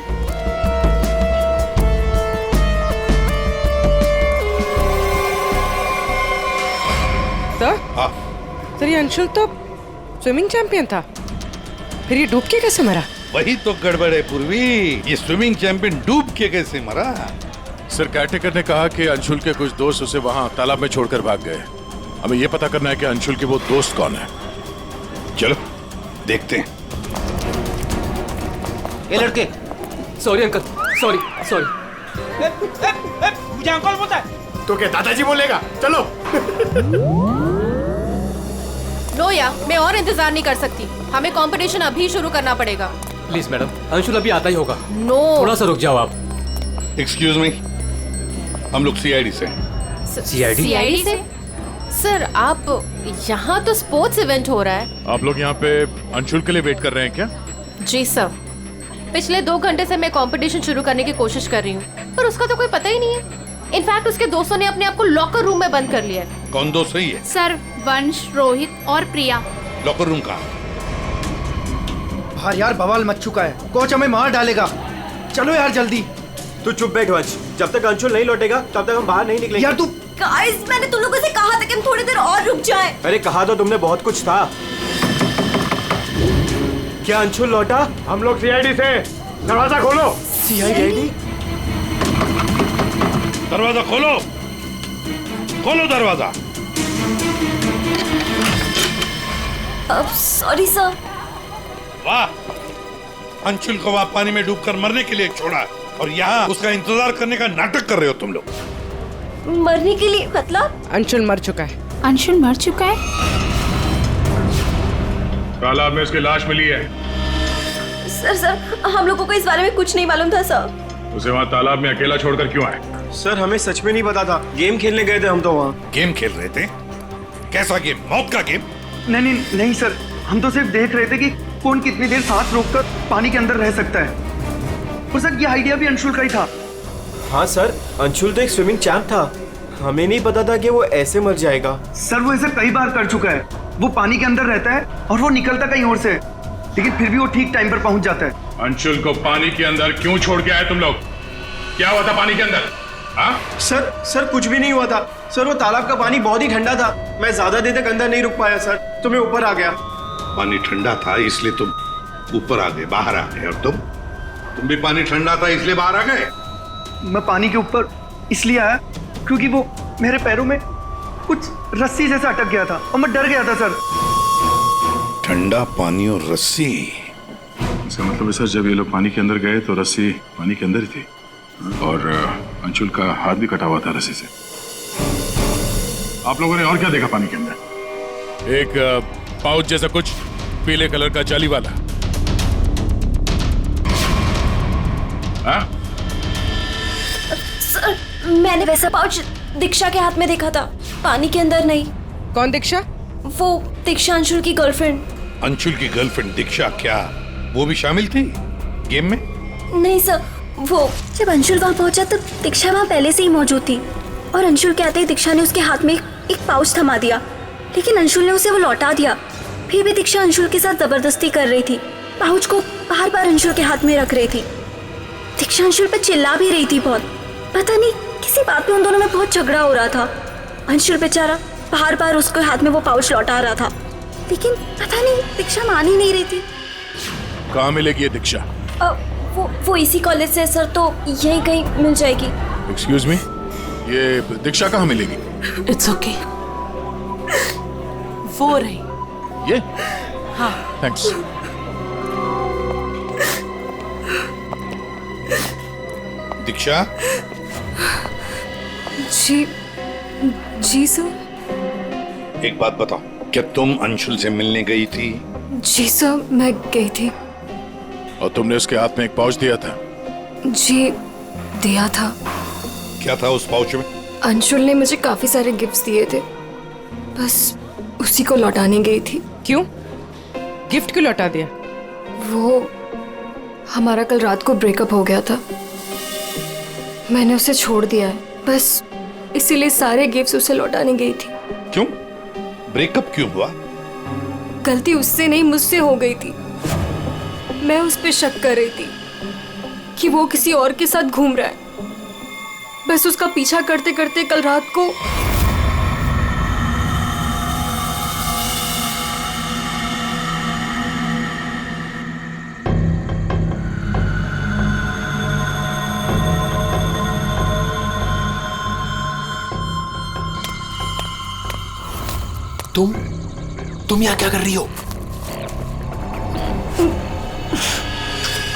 सर ये अंशुल तो स्विमिंग चैंपियन था, फिर ये डूब के कैसे मरा? वही तो गड़बड़ है पूर्वी, ये स्विमिंग चैंपियन डूब के कैसे मरा? सर केयरटेकर ने कहा कि अंशुल के कुछ दोस्त उसे वहां तालाब में छोड़कर भाग गए। हमें यह पता करना है कि अंशुल के वो दोस्त कौन है। चलो देखते हैं। ये लड़के। Sorry uncle, sorry. मुझे अंकल बोलता है तो क्या दादाजी बोलेगा? चलो। नो या, मैं और इंतजार नहीं कर सकती, हमें कंपटीशन अभी शुरू करना पड़ेगा। प्लीज मैडम, अंशुल अभी आता ही होगा। नो, थोड़ा सा रुक जाओ आप। एक्सक्यूज मी, हम लोग CID से। CID से? सर आप यहाँ तो स्पोर्ट्स इवेंट हो रहा है। आप लोग यहाँ पे अंशुल के लिए वेट कर रहे हैं क्या? जी सर, पिछले 2 घंटे से मैं कंपटीशन शुरू करने की कोशिश कर रही हूँ, पर उसका तो कोई पता ही नहीं है। इनफैक्ट उसके दोस्तों ने अपने आप को लॉकर रूम में बंद कर लिया है। कौन दोस्त सही है? सर वंश, रोहित और प्रिया। लॉकर रूम का? हाँ यार, बवाल मच चुका है, कोच हमें मार डालेगा। चलो यार जल्दी। तू चुप बैठ वंश, जब तक अंशुल नहीं लौटेगा तब तक हम बाहर नहीं निकलेंगे। यार तू। गाइस, मैंने तुम लोगों से कहा था कि हम थोड़ी देर और रुक जाएं। अरे कहा तो तुमने बहुत कुछ था। क्या अंशुल लौटा? हम लोग CID से। दरवाजा खोलो। CID? दरवाजा खोलो, खोलो दरवाजा। अब सॉरी सर। वाह, अंशुल को वहां पानी में डूबकर मरने के लिए छोड़ा और यहाँ उसका इंतजार करने का नाटक कर रहे हो तुम लोग। मरने के लिए मतलब? अंशुल मर चुका है। अंशुल मर चुका है? तालाब में उसकी लाश मिली है। सर हम लोगों को इस बारे में कुछ नहीं मालूम था सर। उसे वहाँ तालाब में अकेला छोड़कर क्यों आए? सर हमें सच में नहीं पता था, गेम खेलने गए थे हम तो वहाँ। गेम खेल रहे थे? कैसा गेम? मौत का गेम? नहीं सर, हम तो सिर्फ देख रहे थे कि कौन कितनी देर सांस रोककर पानी के अंदर रह सकता है। और सर ये आइडिया भी अंशुल का ही था। हाँ सर, अंशुल तो एक स्विमिंग चैंप था, हमें नहीं पता था कि वो ऐसे मर जाएगा। सर वो ऐसा कई बार कर चुका है। वो पानी के अंदर रहता है और वो निकलता कहीं और से, लेकिन फिर भी वो ठीक टाइम पर पहुंच जाता है। अंशुल को पानी के अंदर क्यों छोड़ के आए तुम लोग? क्या हुआ था पानी के अंदर? सर कुछ भी नहीं हुआ था सर, वो तालाब का पानी बहुत ही ठंडा था, मैं ज्यादा देर तक अंदर नहीं रुक पाया सर, तो मैं ऊपर आ गया। पानी ठंडा था इसलिए तुम ऊपर आ गए, बाहर आ गए। और तुम भी पानी ठंडा था इसलिए बाहर आ गए? मैं पानी के ऊपर इसलिए आया क्योंकि वो मेरे पैरों में कुछ रस्सी जैसा अटक गया था और मैं डर गया था सर। ठंडा पानी और रस्सी? इसका मतलब है सर, जब ये लोग पानी के अंदर गए तो रस्सी पानी के अंदर ही थी और अंशुल का हाथ भी कटा हुआ था रस्सी से। आप लोगों ने और क्या देखा पानी के अंदर? एक पाउच जैसा कुछ पीले कलर का जाली वाला। सर मैंने वैसा पाउच दीक्षा के हाथ में देखा था, पानी के अंदर नहीं। कौन दीक्षा? वो दीक्षा अंशुल की गर्लफ्रेंड। अंशुल की गर्लफ्रेंड दीक्षा? क्या वो भी शामिल थी गेम में? नहीं सर, वो जब अंशुल वहाँ पहुंचा तब दीक्षा वहाँ पहले से ही मौजूद थी और अंशुल के आते ही दीक्षा ने उसके हाथ में एक पाउच थमा दिया, लेकिन अंशुल ने उसे वो लौटा दिया। फिर भी दीक्षा अंशुल के साथ जबरदस्ती कर रही थी, पाउच को बार बार अंशुल के हाथ में रख रही थी। दीक्षा अंशुल पर चिल्ला भी रही थी बहुत, पता नहीं किसी बात पे उन दोनों में बहुत झगड़ा हो रहा था। अंशुल बेचारा बार बार उसके हाथ में वो पाउच लौटा रहा था, लेकिन पता नहीं दीक्षा मान ही नहीं रही थी। कहाँ मिलेगी ये दीक्षा? वो इसी कॉलेज से सर, तो यहीं कहीं मिल जाएगी। एक्सक्यूज मी, ये दीक्षा कहाँ मिलेगी? इट्स ओके, वो रही। ये? हाँ थैंक्स। दीक्षा? जी सर। एक बात बताओ, क्या तुम अंशुल से मिलने गई थी? जी सर, मैं गई थी। और तुमने उसके हाथ में एक पाउच दिया था? जी दिया था। क्या था उस पाउच में? अंशुल ने मुझे काफी सारे गिफ्ट्स दिए थे, बस उसी को लौटाने गई थी। क्यों? गिफ्ट क्यों लौटा दिया? वो हमारा कल रात को ब्रेकअप हो गया था, मैंने उसे छोड़ दिया है, बस इसीलिए सारे गिफ्ट्स उसे लौटाने गई थी। क्यों? ब्रेकअप क्यों हुआ? गलती उससे नहीं मुझसे हो गई थी। मैं उस पे शक कर रही थी कि वो किसी और के साथ घूम रहा है, बस उसका पीछा करते करते कल रात को तुम यहाँ क्या कर रही हो?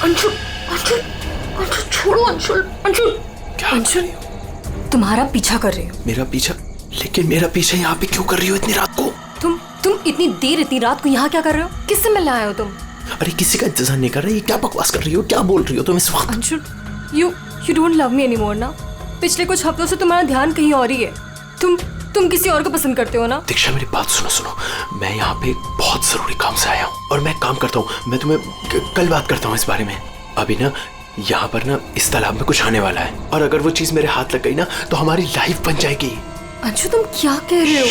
अंशुल, अंशुल, अंशुल छोड़ो अंशुल, अंशुल। क्या? अंशुल तुम्हारा पीछा कर रही हो। मेरा पीछा? लेकिन मेरा पीछा यहाँ पे क्यों कर रही हो इतनी रात को? तुम इतनी देर इतनी रात को यहाँ क्या कर रहे हो? किससे मिलने आए हो तुम? अरे किसी का इंतजार नहीं कर रही, क्या बकवास कर रही हो, क्या बोल रही हो तुम इस वक्त? Anshul, you don't love me anymore ना? पिछले कुछ हफ्तों से तुम्हारा ध्यान कहीं और ही है। तुम किसी और को पसंद करते हो ना? दीक्षा मेरी बात सुनो, मैं यहाँ पे बहुत जरूरी काम से आया हूँ और मैं काम करता हूँ, मैं तुम्हें कल बात करता हूँ इस बारे में। अभी ना यहाँ पर ना इस तालाब में कुछ आने वाला है और अगर वो चीज मेरे हाथ लग गई ना तो हमारी लाइफ बन जाएगी। अंशु तुम क्या कह रहे हो?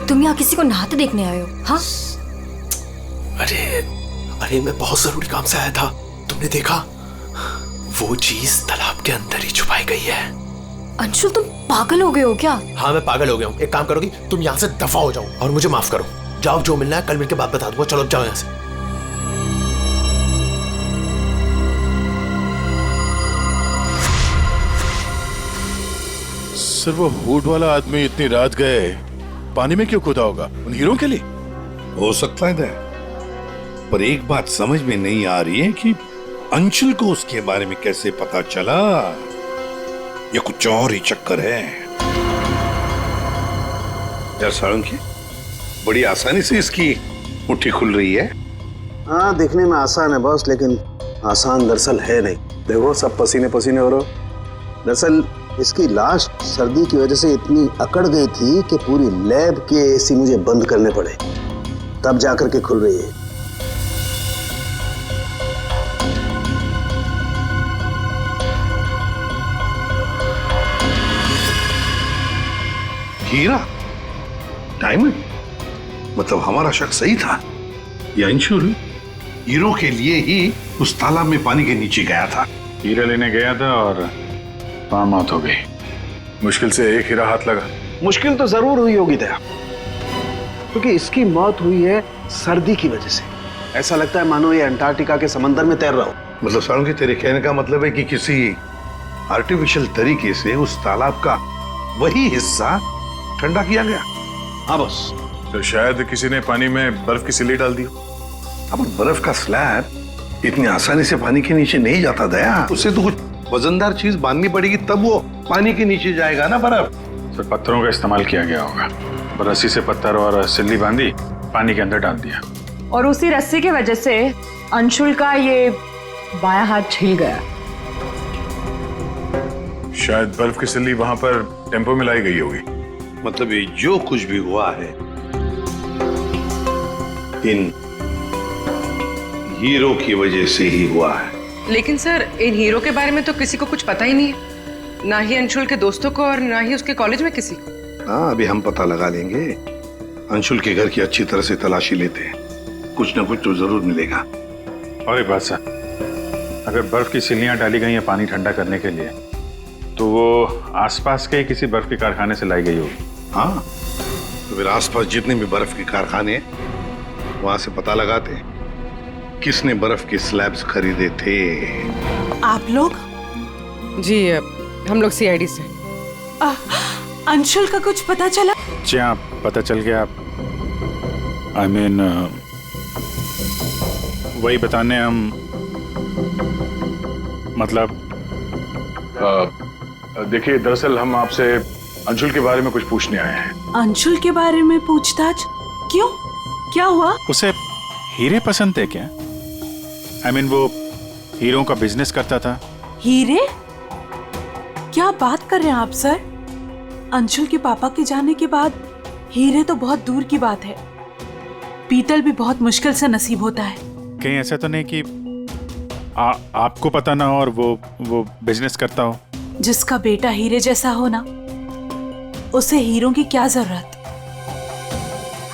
तुम यहाँ किसी को नहाते देखने आए हो? हाँ? अरे मैं बहुत जरूरी काम से आया था। तुमने देखा? वो चीज तालाब के अंदर ही छुपाई गई है। अंशुल तुम पागल हो गए हो क्या? हाँ मैं पागल हो गया हूँ। एक काम करोगी, तुम यहाँ से दफा हो जाओ और मुझे माफ करो। जाओ, जो मिलना है कल मिलके बात बता दूंगा। चलो जाओ यहाँ से। सर वो हुड वाला आदमी इतनी रात गए पानी में क्यों कूदा होगा? उन हीरो के लिए हो सकता है, पर एक बात समझ में नहीं आ रही है कि अंशुल को उसके बारे में कैसे पता चला, या कुछ और ही चक्कर है। यार साळुंखे, बड़ी आसानी से इसकी मुट्ठी खुल रही है। हाँ, दिखने में आसान है बॉस, लेकिन आसान दरअसल है नहीं। देखो सब पसीने पसीने हो रहे। दरअसल इसकी लाश सर्दी की वजह से इतनी अकड़ गई थी कि पूरी लैब के एसी मुझे बंद करने पड़े, तब जाकर के खुल रही है। हीरा, डायमंड, मतलब हमारा शक सही था। ये अंशुल हीरो के लिए ही उस तालाब में पानी के नीचे गया था। हीरा लेने गया था और वहां मौत हो गई। मुश्किल से एक हीरा हाथ लगा। मुश्किल तो जरूर हुई होगी दया, क्योंकि इसकी मौत हुई है सर्दी की वजह से। ऐसा लगता है मानो ये अंटार्कटिका के समंदर में तैर रहा हो। मतलब साळुंखे, तेरे कहने का मतलब है कि किसी आर्टिफिशियल तरीके से उस तालाब का वही हिस्सा ठंडा किया गया। हाँ बस, तो शायद किसी ने पानी में बर्फ की सिल्ली डाल दी। अब बर्फ का स्लैब इतनी आसानी से पानी के नीचे नहीं जाता दया, उसे तो कुछ वजनदार चीज बांधनी पड़ेगी, तब वो पानी के नीचे जाएगा ना बर्फ। तो पत्थरों का इस्तेमाल किया गया होगा। रस्सी से पत्थर और सिल्ली बांधी, पानी के अंदर डाल दिया, और उसी रस्सी की वजह से अंशुल का ये बायां हाथ छिल गया। शायद बर्फ की सिल्ली वहां पर टेम्पो में लाई गई होगी। मतलब ये जो कुछ भी हुआ है इन हीरो की वजह से ही हुआ है। लेकिन सर, इन हीरो के बारे में तो किसी को कुछ पता ही नहीं है, ना ही अंशुल के दोस्तों को और ना ही उसके कॉलेज में किसी को। हाँ, अभी हम पता लगा लेंगे। अंशुल के घर की अच्छी तरह से तलाशी लेते हैं, कुछ ना कुछ तो जरूर मिलेगा। और एक बात सर, अगर बर्फ की सिल्लियां डाली गई हैं पानी ठंडा करने के लिए, तो वो आसपास के किसी बर्फ के कारखाने से लाई गई होगी। हाँ, तो फिर आसपास जितने भी बर्फ के कारखाने वहां से पता लगाते हैं किसने बर्फ के स्लैब्स खरीदे थे। आप लोग? जी, हम लोग सीआईडी से। अंशुल का कुछ पता चला? जी हाँ, पता चल गया। I mean, वही बताने हम, मतलब देखिए, दरअसल हम आपसे अंशुल के बारे में कुछ पूछने आए हैं। अंशुल के बारे में पूछताछ? क्यों, क्या हुआ? उसे हीरे पसंद थे क्या? I mean, वो हीरो का बिजनेस करता था। हीरे? क्या बात कर रहे हैं आप सर? अंशुल के पापा के जाने के बाद हीरे तो बहुत दूर की बात है। पीतल भी बहुत मुश्किल से नसीब होता है। कहीं ऐसा तो नहीं कि आपको पता ना हो और वो बिजनेस करता हो? जिसका बेटा हीरे जैसा हो ना, उसे हीरो की क्या जरूरत।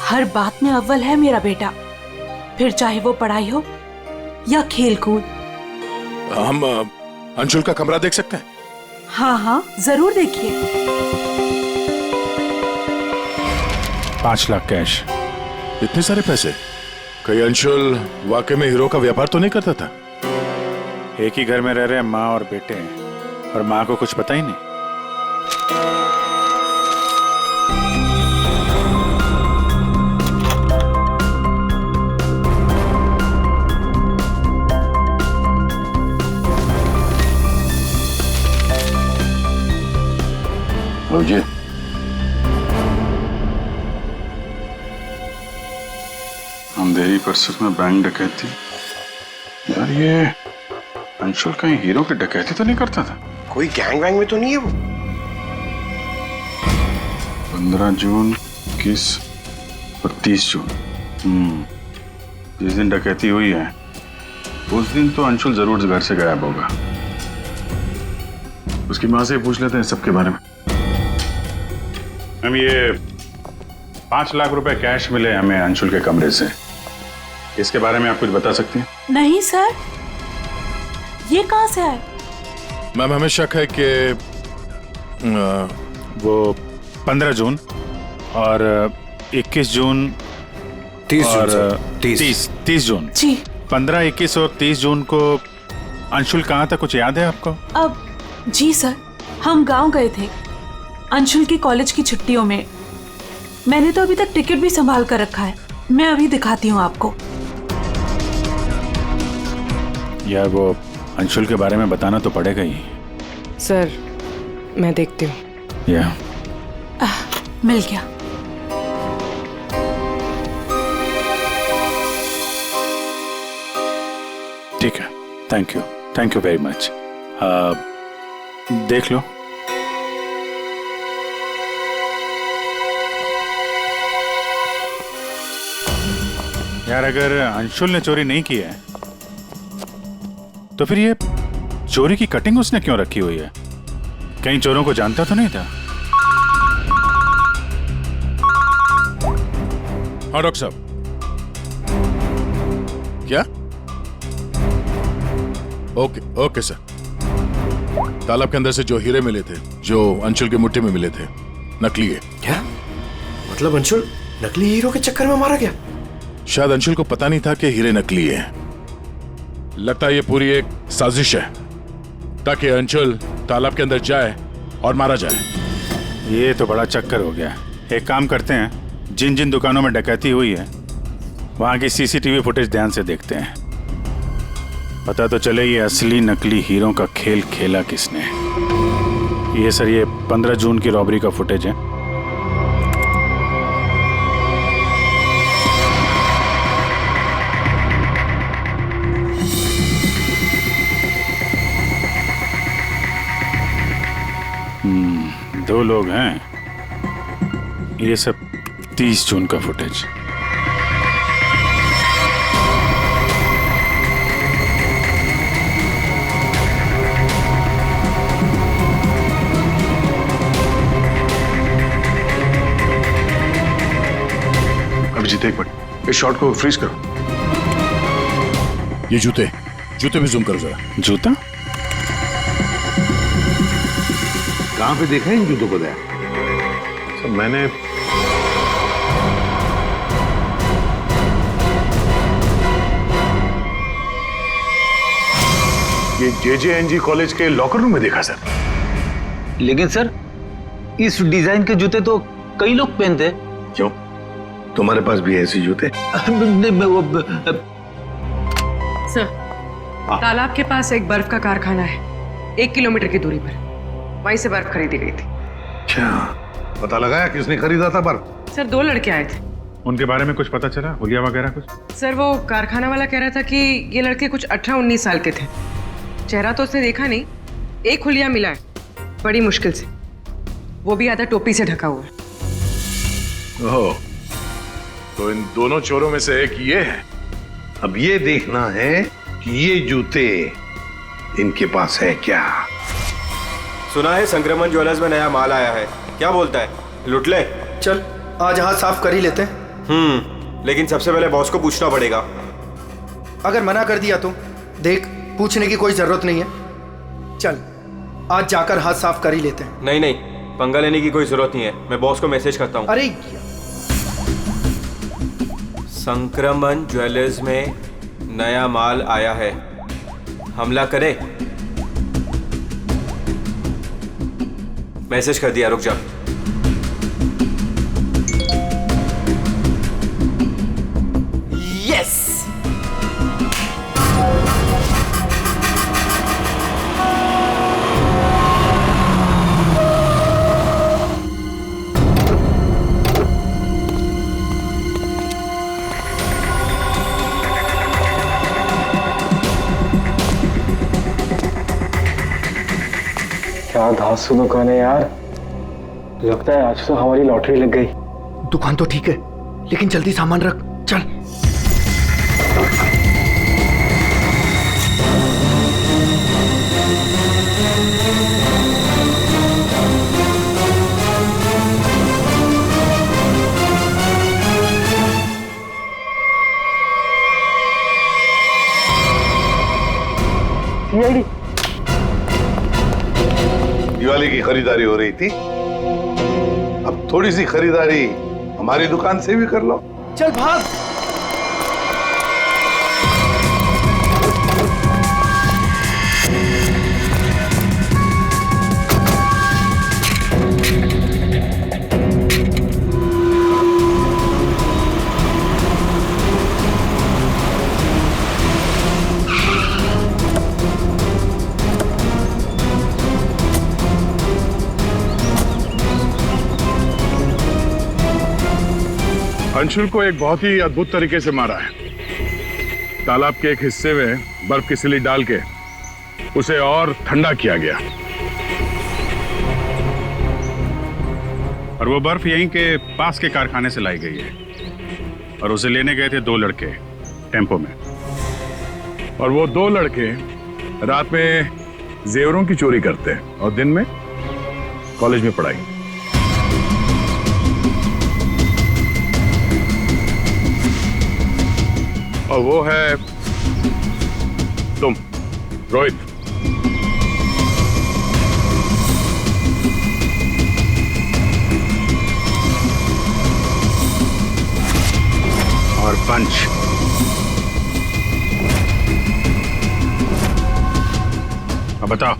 हर बात में अव्वल है मेरा बेटा, फिर चाहे वो पढ़ाई हो या खेल कूद। हम अंशुल का कमरा देख सकते हैं? हाँ हाँ, जरूर देखिए। 5 लाख कैश। इतने सारे पैसे? कहीं अंशुल वाकई में हीरो का व्यापार तो नहीं करता था? एक ही घर में रह रहे माँ और बेटे, और माँ को कुछ पता ही नहीं। जी, अंधेरी परिसर में बैंक डकैती। यार, ये अंशुल कहीं हीरो की डकैती तो नहीं करता था? कोई गैंग वैंग में तो नहीं है वो? 15 जून, 21 और 30 जून। जिस दिन डकैती हुई है उस दिन तो अंशुल जरूर घर से गायब होगा। उसकी माँ से पूछ लेते हैं सबके बारे में। हम ये 5 लाख रुपए कैश मिले हमें अंशुल के कमरे से, इसके बारे में आप कुछ बता सकती हैं? नहीं सर, ये कहाँ से आए? मैम, हमें शक है कि वो 15 जून और 21 जून 30 जून जी। 15, 21 और 30 जून को अंशुल कहाँ था, कुछ याद है आपको? अब जी सर, हम गांव गए थे, अंशुल की कॉलेज की छुट्टियों में। मैंने तो अभी तक टिकट भी संभाल कर रखा है, मैं अभी दिखाती हूँ आपको। यार वो अंशुल के बारे में बताना तो पड़ेगा ही। सर मैं देखती हूँ। या मिल गया। ठीक है, थैंक यू वेरी मच। देख लो। यार अगर अंशुल ने चोरी नहीं की है तो फिर ये चोरी की कटिंग उसने क्यों रखी हुई है? कहीं चोरों को जानता तो नहीं था? हाँ डॉक्टर साहब। क्या? Okay sir. तालाब के अंदर से जो हीरे मिले थे, जो अंशुल के मुट्ठी में मिले थे, नकली है। क्या मतलब? अंशुल नकली हीरो के चक्कर में मारा गया? शायद अंशुल को पता नहीं था कि हीरे नकली है। लगता है ये पूरी एक साजिश है ताकि अंशुल तालाब के अंदर जाए और मारा जाए। ये तो बड़ा चक्कर हो गया। एक काम करते हैं, जिन जिन दुकानों में डकैती हुई है वहां की सीसीटीवी फुटेज ध्यान से देखते हैं। पता तो चले ये असली नकली हीरो का खेल खेला किसने। ये सर, ये 15 जून की रॉबरी का फुटेज है। दो लोग हैं। ये सब 30 जून का फुटेज। अभिजीत एक मिनट, इस शॉट को फ्रीज करो। ये जूते भी जूम करो जरा। जूता कहां पे देखा है इन जूतों को? दया सर मैंने ये JJNG कॉलेज के लॉकर रूम में देखा सर। लेकिन सर इस डिजाइन के जूते तो कई लोग पहनते हैं। क्यों, तुम्हारे पास भी ऐसे जूते? सर तालाब के पास एक बर्फ का कारखाना है, 1 किलोमीटर की दूरी पर। वहीं से बर्फ खरीदी गई थी। अच्छा, पता लगाया किसने खरीदा था बर्फ? सर 2 लड़के आए थे। उनके बारे में कुछ पता चला? हुलिया वगैरह कुछ? सर वो कारखाना वाला कह रहा था कि ये लड़के कुछ 18-19 साल के थे। चेहरा तो उसने देखा नहीं, एक हुलिया मिला है बड़ी मुश्किल से, वो भी आधा टोपी से ढका हुआ है। ओह, तो इन दोनों चोरों में से एक ये है। अब ये देखना है कि ये जूते इनके पास है क्या। सुना है संक्रमण ज्वेलर्स में नया माल आया है, क्या बोलता है, लुट ले? चल आज हाथ साफ कर ही लेते हैं। लेकिन सबसे पहले बॉस को पूछना पड़ेगा। अगर मना कर दिया तो देख, पूछने की कोई जरूरत नहीं है। चल आज जाकर हाथ साफ कर ही लेते हैं। नहीं, पंगा लेने की कोई जरूरत नहीं है, मैं बॉस को मैसेज करता हूँ। अरे संक्रमण ज्वेलर्स में नया माल आया है, हमला करे। मैसेज कर दिया, रुक जा। यस। क्या धांसू दुकान है यार, लगता है आज तो हमारी लॉटरी लग गई। दुकान तो ठीक है लेकिन जल्दी सामान रख, चल। सीआईडी दिवाली की खरीदारी हो रही थी, अब थोड़ी सी खरीदारी हमारी दुकान से भी कर लो। चल भाग। अंशुल को एक बहुत ही अद्भुत तरीके से मारा है। तालाब के एक हिस्से में बर्फ की सिल्ली डाल के उसे और ठंडा किया गया। और वो बर्फ यहीं के पास के कारखाने से लाई गई है और उसे लेने गए थे 2 लड़के टेम्पो में। और वो 2 लड़के रात में जेवरों की चोरी करते हैं और दिन में कॉलेज में पढ़ाई। और वो है तुम, रोहित। और पंच। अब बताओ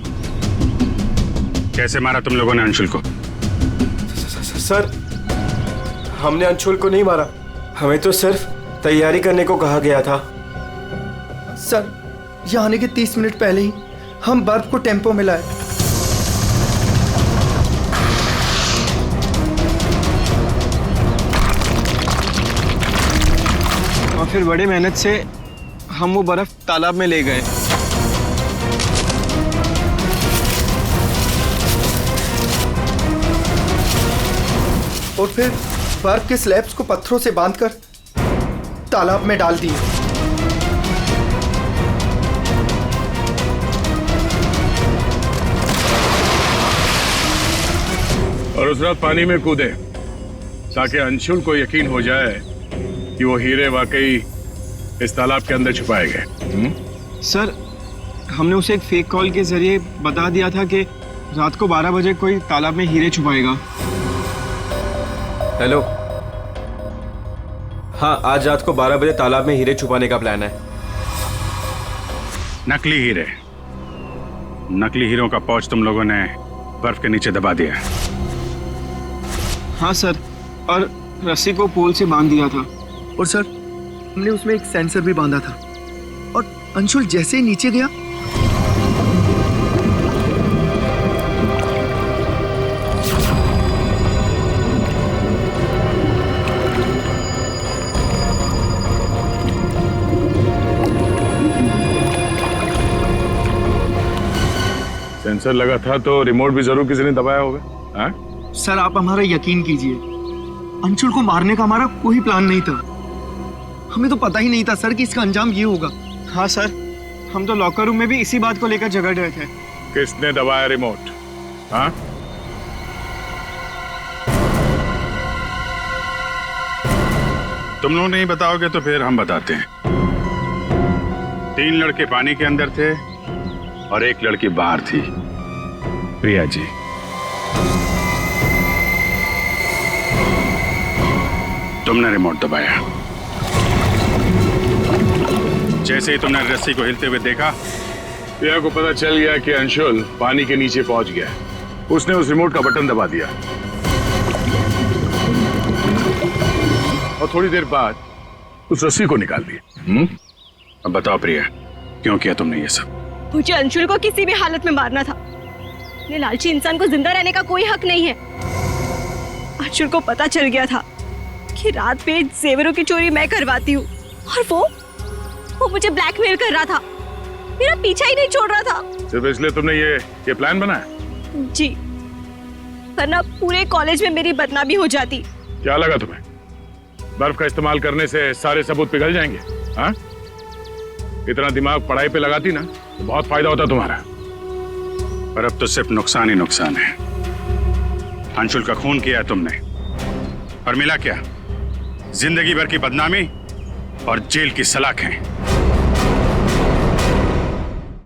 कैसे मारा तुम लोगों ने अंशुल को? सर, हमने अंशुल को नहीं मारा, हमें तो सिर्फ तैयारी करने को कहा गया था। सर, यहाँ आने के 30 मिनट पहले ही हम बर्फ को टेम्पो में लाए। और फिर बड़े मेहनत से हम वो बर्फ तालाब में ले गए। और फिर बर्फ के स्लैब्स को पत्थरों से बांधकर तालाब में डाल दिए। और उस रात पानी में कूदे ताकि अंशुल को यकीन हो जाए कि वो हीरे वाकई इस तालाब के अंदर छुपाए गए। सर, हमने उसे एक फेक कॉल के जरिए बता दिया था कि रात को 12 बजे कोई तालाब में हीरे छुपाएगा। हेलो, हाँ, आज रात को 12 बजे तालाब में हीरे छुपाने का प्लान है। नकली हीरे, नकली हीरों का पौच तुम लोगों ने बर्फ के नीचे दबा दिया है। हाँ सर, और रस्सी को पोल से बांध दिया था। और सर, हमने उसमें एक सेंसर भी बांधा था। और अंशुल जैसे ही नीचे गया, सेंसर लगा था तो रिमोट भी जरूर किसी ने दबाया होगा। हाँ? सर आप हमारा यकीन कीजिए, अंशुल को मारने का हमारा कोई प्लान नहीं था। हमें तो पता ही नहीं था सर कि इसका अंजाम ये होगा। हाँ सर, हम तो लॉकर रूम में भी इसी बात को लेकर झगड़ रहे थे। किसने दबाया रिमोट? हाँ? तुम लोग नहीं बताओगे तो फिर हम बताते हैं। 3 लड़के पानी के अंदर थे और 1 लड़की बाहर थी, प्रिया जी। तुमने रिमोट दबाया। जैसे ही तुमने रस्सी को हिलते हुए देखा, प्रिया को पता चल गया कि अंशुल पानी के नीचे पहुंच गया। उसने उस रिमोट का बटन दबा दिया और थोड़ी देर बाद उस रस्सी को निकाल दिया। अब बताओ प्रिया, क्यों किया तुमने ये सब? मुझे अंशुल को किसी भी हालत में मारना था। ये लालची इंसान को जिंदा रहने का कोई हक नहीं है। अंशुल को पता चल गया था कि रात में जेवरों की चोरी मैं करवाती हूँ और वो मुझे ब्लैकमेल कर रहा था, मेरा पीछा ही नहीं छोड़ रहा था। सिर्फ इसलिए तुमने ये प्लान बनाया? जी, वरना पूरे कॉलेज में मेरी बदनामी हो जाती। क्या लगा तुम्हें बर्फ का इस्तेमाल करने से सारे सबूत पिघल जाएंगे? हाँ? इतना दिमाग पढ़ाई पे लगाती ना तो बहुत फायदा होता तुम्हारा। पर अब तो सिर्फ नुकसान ही नुकसान है। अंशुल का खून किया तुमने और मिला क्या? जिंदगी भर की बदनामी और जेल की सलाखें।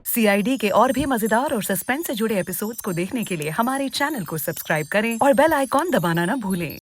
CID के और भी मजेदार और सस्पेंस से जुड़े एपिसोड्स को देखने के लिए हमारे चैनल को सब्सक्राइब करें और बेल आइकॉन दबाना ना भूलें।